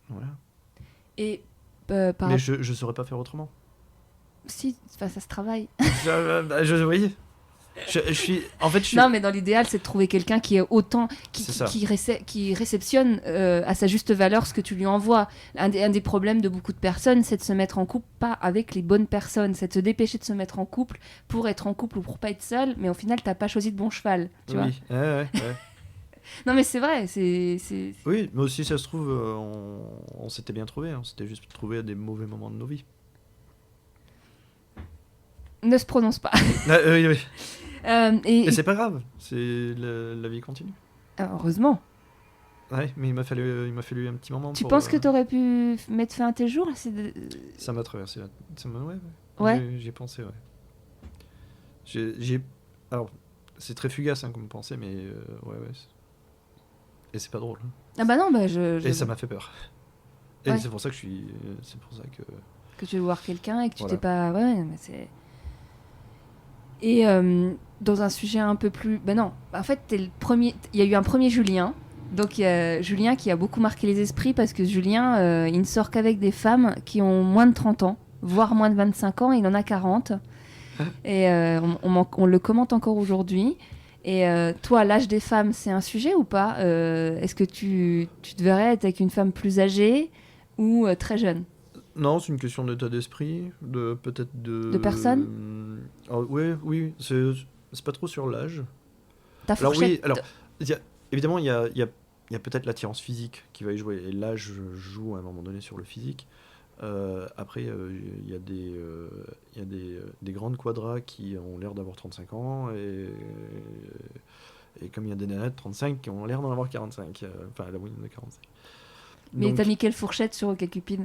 voilà. Et, mais je saurais pas faire autrement. Si, ça se travaille. Oui. Non, mais dans l'idéal, c'est de trouver quelqu'un qui est autant, qui réceptionne à sa juste valeur ce que tu lui envoies. Un des problèmes de beaucoup de personnes, c'est de se mettre en couple pas avec les bonnes personnes, c'est de se dépêcher de se mettre en couple pour être en couple ou pour pas être seul, mais au final, t'as pas choisi de bon cheval, tu vois. Ouais. Non, mais c'est vrai, c'est... Oui, mais aussi, ça se trouve, on s'était bien trouvé, hein. C'était juste trouvé à des mauvais moments de nos vies. Ne se prononce pas. Oui. Et c'est pas grave, c'est la vie continue. Heureusement. Ouais, mais il m'a fallu un petit moment. Tu penses que t'aurais pu mettre fin à tes jours ? Ça m'a traversé. Ouais. J'y ai pensé, ouais. Alors, c'est très fugace, hein, comme pensée, mais ouais. Et c'est pas drôle. Hein. Ah bah non, Et ça m'a fait peur. Et ouais. C'est pour ça que que tu veux voir quelqu'un et que tu t'es pas... Ouais, mais c'est... Et dans un sujet un peu plus... Ben non, en fait, il y a eu un premier Julien. Donc, il y a Julien qui a beaucoup marqué les esprits parce que Julien, il ne sort qu'avec des femmes qui ont moins de 30 ans, voire moins de 25 ans. Il en a 40. Et on le commente encore aujourd'hui. Et toi, l'âge des femmes, c'est un sujet ou pas? Est-ce que tu te verrais être avec une femme plus âgée ou très jeune? Non, c'est une question d'état d'esprit, peut-être De personne? oui, c'est pas trop sur l'âge. Ta Alors oui, fourchette? évidemment, il y a peut-être l'attirance physique qui va y jouer, et l'âge joue à un moment donné sur le physique. Après, il y a des grandes quadras qui ont l'air d'avoir 35 ans, et comme il y a des nanas de 35 qui ont l'air d'en avoir 45, enfin la moyenne de 45. Mais t'as Donc, mis quelle fourchette sur OkCupid,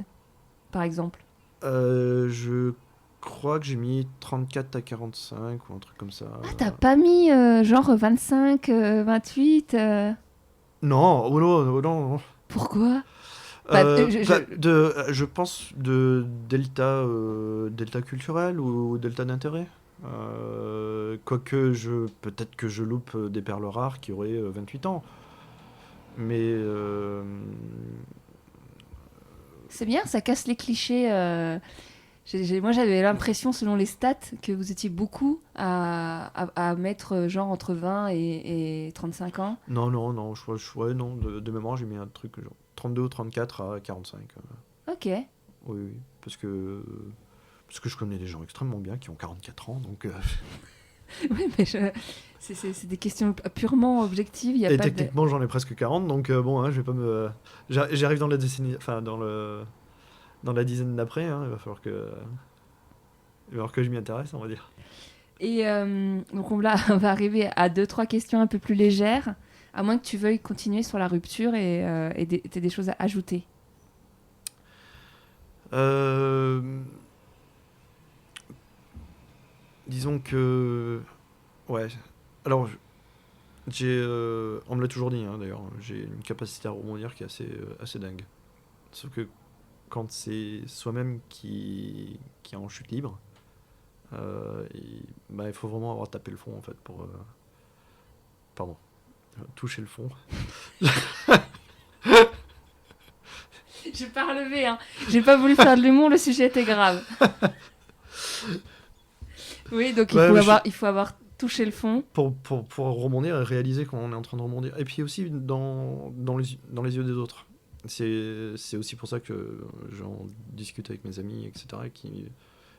par exemple? je crois que j'ai mis 34 à 45 ou un truc comme ça. Ah, t'as pas mis genre 25, 28 Non, oh non. Pourquoi? Bah, Je pense de delta culturel ou delta d'intérêt. Quoique, peut-être que je loupe des perles rares qui auraient 28 ans. Mais C'est bien, ça casse les clichés. Moi, j'avais l'impression, selon les stats, que vous étiez beaucoup à mettre genre entre 20 et 35 ans. non, ouais, non, de mémoire, j'ai mis un truc genre 32 ou 34 à 45. Ok. Oui, parce que je connais des gens extrêmement bien qui ont 44 ans, donc Oui, mais c'est des questions purement objectives. Il y a et pas de... techniquement j'en ai presque 40, donc bon, hein, je vais pas me j'arrive dans la décennie, enfin dans la dizaine d'après, hein, il va falloir que je m'y intéresse, on va dire. Et donc on va arriver à 2-3 questions un peu plus légères, à moins que tu veuilles continuer sur la rupture et t'aies des choses à ajouter. Euh, Disons que ouais, alors on me l'a toujours dit, hein, d'ailleurs, j'ai une capacité à rebondir qui est assez dingue. Sauf que quand c'est soi-même qui est en chute libre, il faut vraiment avoir tapé le fond en fait pour pardon, toucher le fond. J'ai pas relevé, hein. J'ai pas voulu faire de l'humour, le sujet était grave. Oui, donc Ouais, il faut avoir touché le fond. pour rebondir et réaliser qu'on est en train de rebondir. Et puis aussi dans les yeux des autres. C'est aussi pour ça que j'en discute avec mes amis, etc.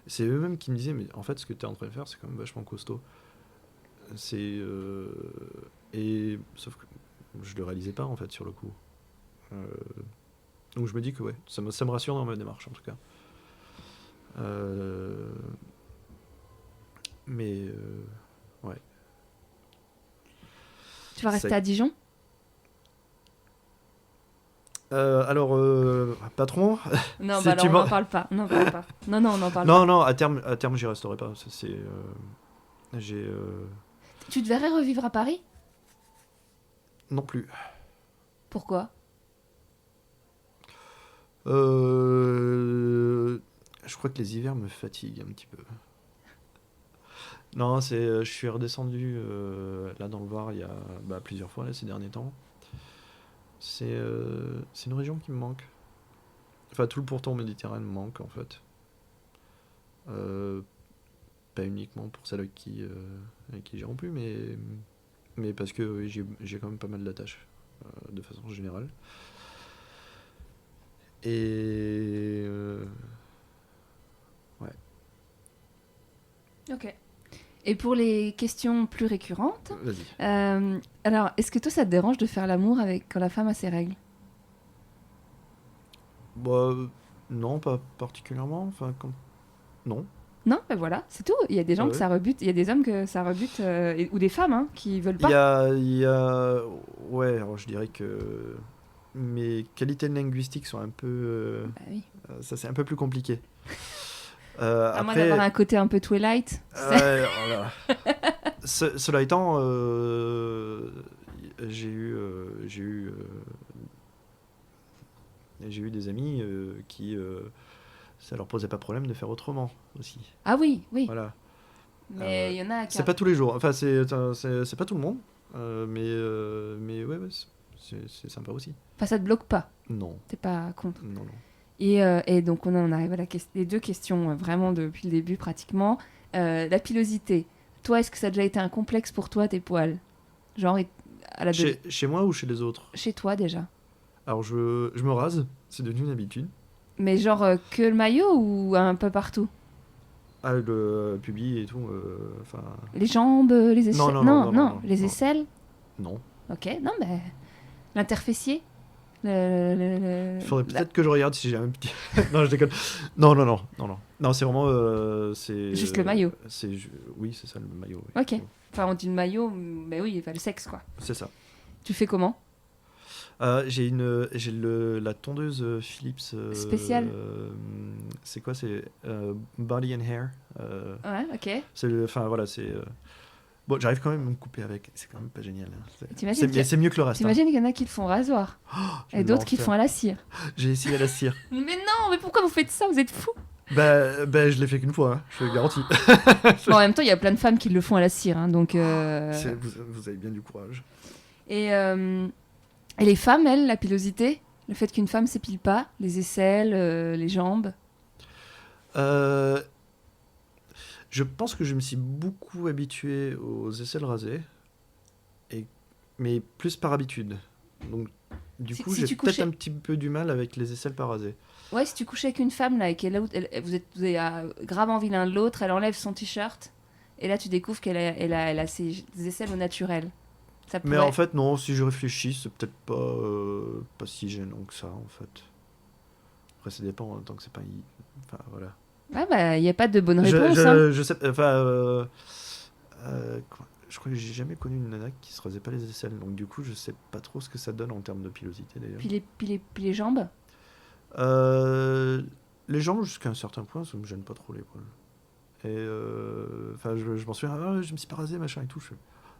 C'est eux-mêmes qui me disaient, mais en fait, ce que tu es en train de faire, c'est quand même vachement costaud. Sauf que je le réalisais pas, en fait, sur le coup. Euh, donc je me dis que ouais, ça me rassure dans ma démarche, en tout cas. Mais ouais. Tu vas rester Ça- à Dijon? Alors, pas trop. Non, Si bah alors tu on m'en- n'en parle pas. Non, on n'en parle Non, pas. non, à terme, j'y resterai pas. Ça, j'ai Tu te verrais revivre à Paris? non plus. Pourquoi? Je crois que les hivers me fatiguent un petit peu. Non, je suis redescendu là dans le Var il y a plusieurs fois là, ces derniers temps. C'est une région qui me manque. Enfin, tout le pourtour méditerranéen me manque en fait. Euh, Pas uniquement pour celles avec qui j'ai rompu, mais parce que oui, j'ai quand même pas mal d'attaches de façon générale. Et ouais. Ok. Et pour les questions plus récurrentes, Vas-y. alors, est-ce que toi, ça te dérange de faire l'amour quand la femme a ses règles? Bah, non, pas particulièrement. Enfin, non. Non, ben voilà, c'est tout. Il y a des gens que Ouais. ça rebute, il y a des hommes que ça rebute, ou des femmes hein, qui veulent Il y pas. a, ouais, alors je dirais que mes qualités linguistiques sont un peu, Bah oui. ça c'est un peu plus compliqué. À moins d'avoir Après, un côté un peu Twilight. voilà. Cela étant, j'ai eu, des amis qui, ça leur posait pas problème de faire autrement aussi. Ah oui, oui. Voilà. Mais il y en a qui... C'est pas tous les jours. Enfin, c'est pas tout le monde. Mais ouais, c'est sympa aussi. Enfin, ça te bloque pas. Non, T'es pas contre. non, non. Et donc, on en arrive à les deux questions, vraiment, depuis le début, pratiquement. La pilosité. Toi, est-ce que ça a déjà été un complexe pour toi, tes poils? Genre à la Chez moi ou chez les autres? Chez toi déjà. Alors je me rase, c'est devenu une habitude. Mais genre que le maillot ou un peu partout? Ah, le pubis et tout, enfin... Les jambes, les aisselles? Non, les non. aisselles? Non. Ok, non mais... L'interfessier? Il faudrait peut-être que je regarde si j'ai un petit... Non, je déconne. Non. Non, c'est vraiment... c'est... Juste le maillot. Oui, c'est ça, le maillot. Oui. Ok. Enfin, on dit le maillot, mais oui, enfin, le sexe, quoi. C'est ça. Tu fais comment? J'ai la tondeuse Philips. Spéciale. C'est quoi? C'est Body and Hair. Ouais, ok. Enfin, voilà, c'est... Bon, j'arrive quand même à me couper avec. C'est quand même pas génial. Hein. C'est mieux que le reste. T'imagines qu'il y en a qui le font rasoir et d'autres qui le font à la cire. J'ai essayé à la cire. Mais non, mais pourquoi vous faites ça? Vous êtes fous. Bah, je l'ai fait qu'une fois, hein, je te garantis. Bon, en même temps, il y a plein de femmes qui le font à la cire, hein, donc... Vous avez bien du courage. Et les femmes, elles, la pilosité, le fait qu'une femme s'épile pas, les aisselles, les jambes. Je pense que je me suis beaucoup habitué aux aisselles rasées, mais plus par habitude. Donc, du coup, j'ai peut-être un petit peu du mal avec les aisselles pas rasées. Ouais, si tu couches avec une femme, là, et vous êtes grave envie l'un de l'autre, elle enlève son t-shirt, et là, tu découvres qu'elle a ses aisselles au naturel. Ça pourrait... Mais en fait, non, si je réfléchis, c'est peut-être pas si gênant que ça, en fait. Après, ça dépend, en tant que c'est pas... Enfin, voilà. Ah bah, il n'y a pas de bonne réponse. Je sais... Enfin... je crois que j'ai jamais connu une nana qui se rasait pas les aisselles, donc du coup, je sais pas trop ce que ça donne en termes de pilosité, d'ailleurs. Puis les jambes? Les jambes, jusqu'à un certain point, ça me gêne pas trop les poils. Et enfin, je m'en souviens, je me suis pas rasé, machin et tout.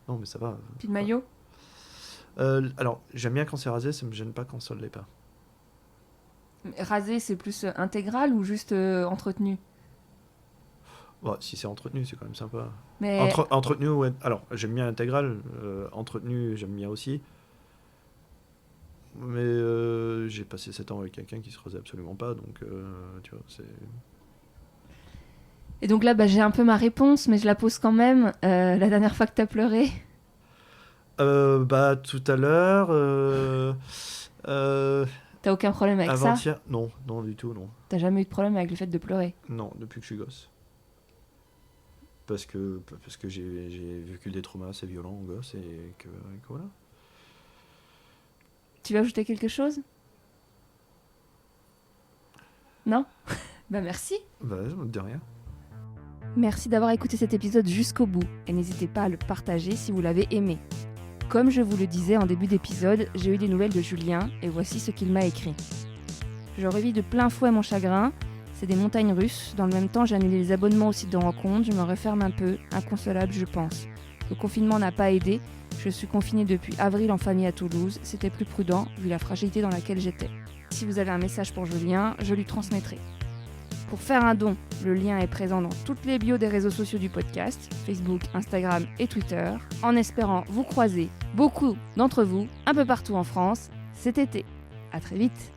Non, mais ça va. Puis le maillot? Alors, j'aime bien quand c'est rasé, ça me gêne pas quand ça l'est pas. Rasé, c'est plus intégral ou juste entretenu? Bon, si c'est entretenu, c'est quand même sympa. Mais... Entretenu, ouais. Alors, j'aime bien intégral. Entretenu, j'aime bien aussi. Mais j'ai passé 7 ans avec quelqu'un qui se rasait absolument pas, donc tu vois, c'est... Et donc là, bah, j'ai un peu ma réponse, mais je la pose quand même. La dernière fois que t'as pleuré? Bah, tout à l'heure... T'as aucun problème avec avant-hier, ça? Non, du tout, non. T'as jamais eu de problème avec le fait de pleurer? Non, depuis que je suis gosse. Parce que j'ai vécu des traumas assez violents en gosse et que voilà. Tu veux ajouter quelque chose? Non? Bah merci. Bah, de rien. Merci d'avoir écouté cet épisode jusqu'au bout et n'hésitez pas à le partager si vous l'avez aimé. Comme je vous le disais en début d'épisode, j'ai eu des nouvelles de Julien et voici ce qu'il m'a écrit. Je revis de plein fouet mon chagrin, c'est des montagnes russes. Dans le même temps, j'ai annulé les abonnements au site de rencontre, je me referme un peu, inconsolable je pense. Le confinement n'a pas aidé, je suis confinée depuis avril en famille à Toulouse, c'était plus prudent vu la fragilité dans laquelle j'étais. Si vous avez un message pour Julien, je lui transmettrai. Pour faire un don, le lien est présent dans toutes les bios des réseaux sociaux du podcast, Facebook, Instagram et Twitter, en espérant vous croiser, beaucoup d'entre vous, un peu partout en France, cet été. À très vite.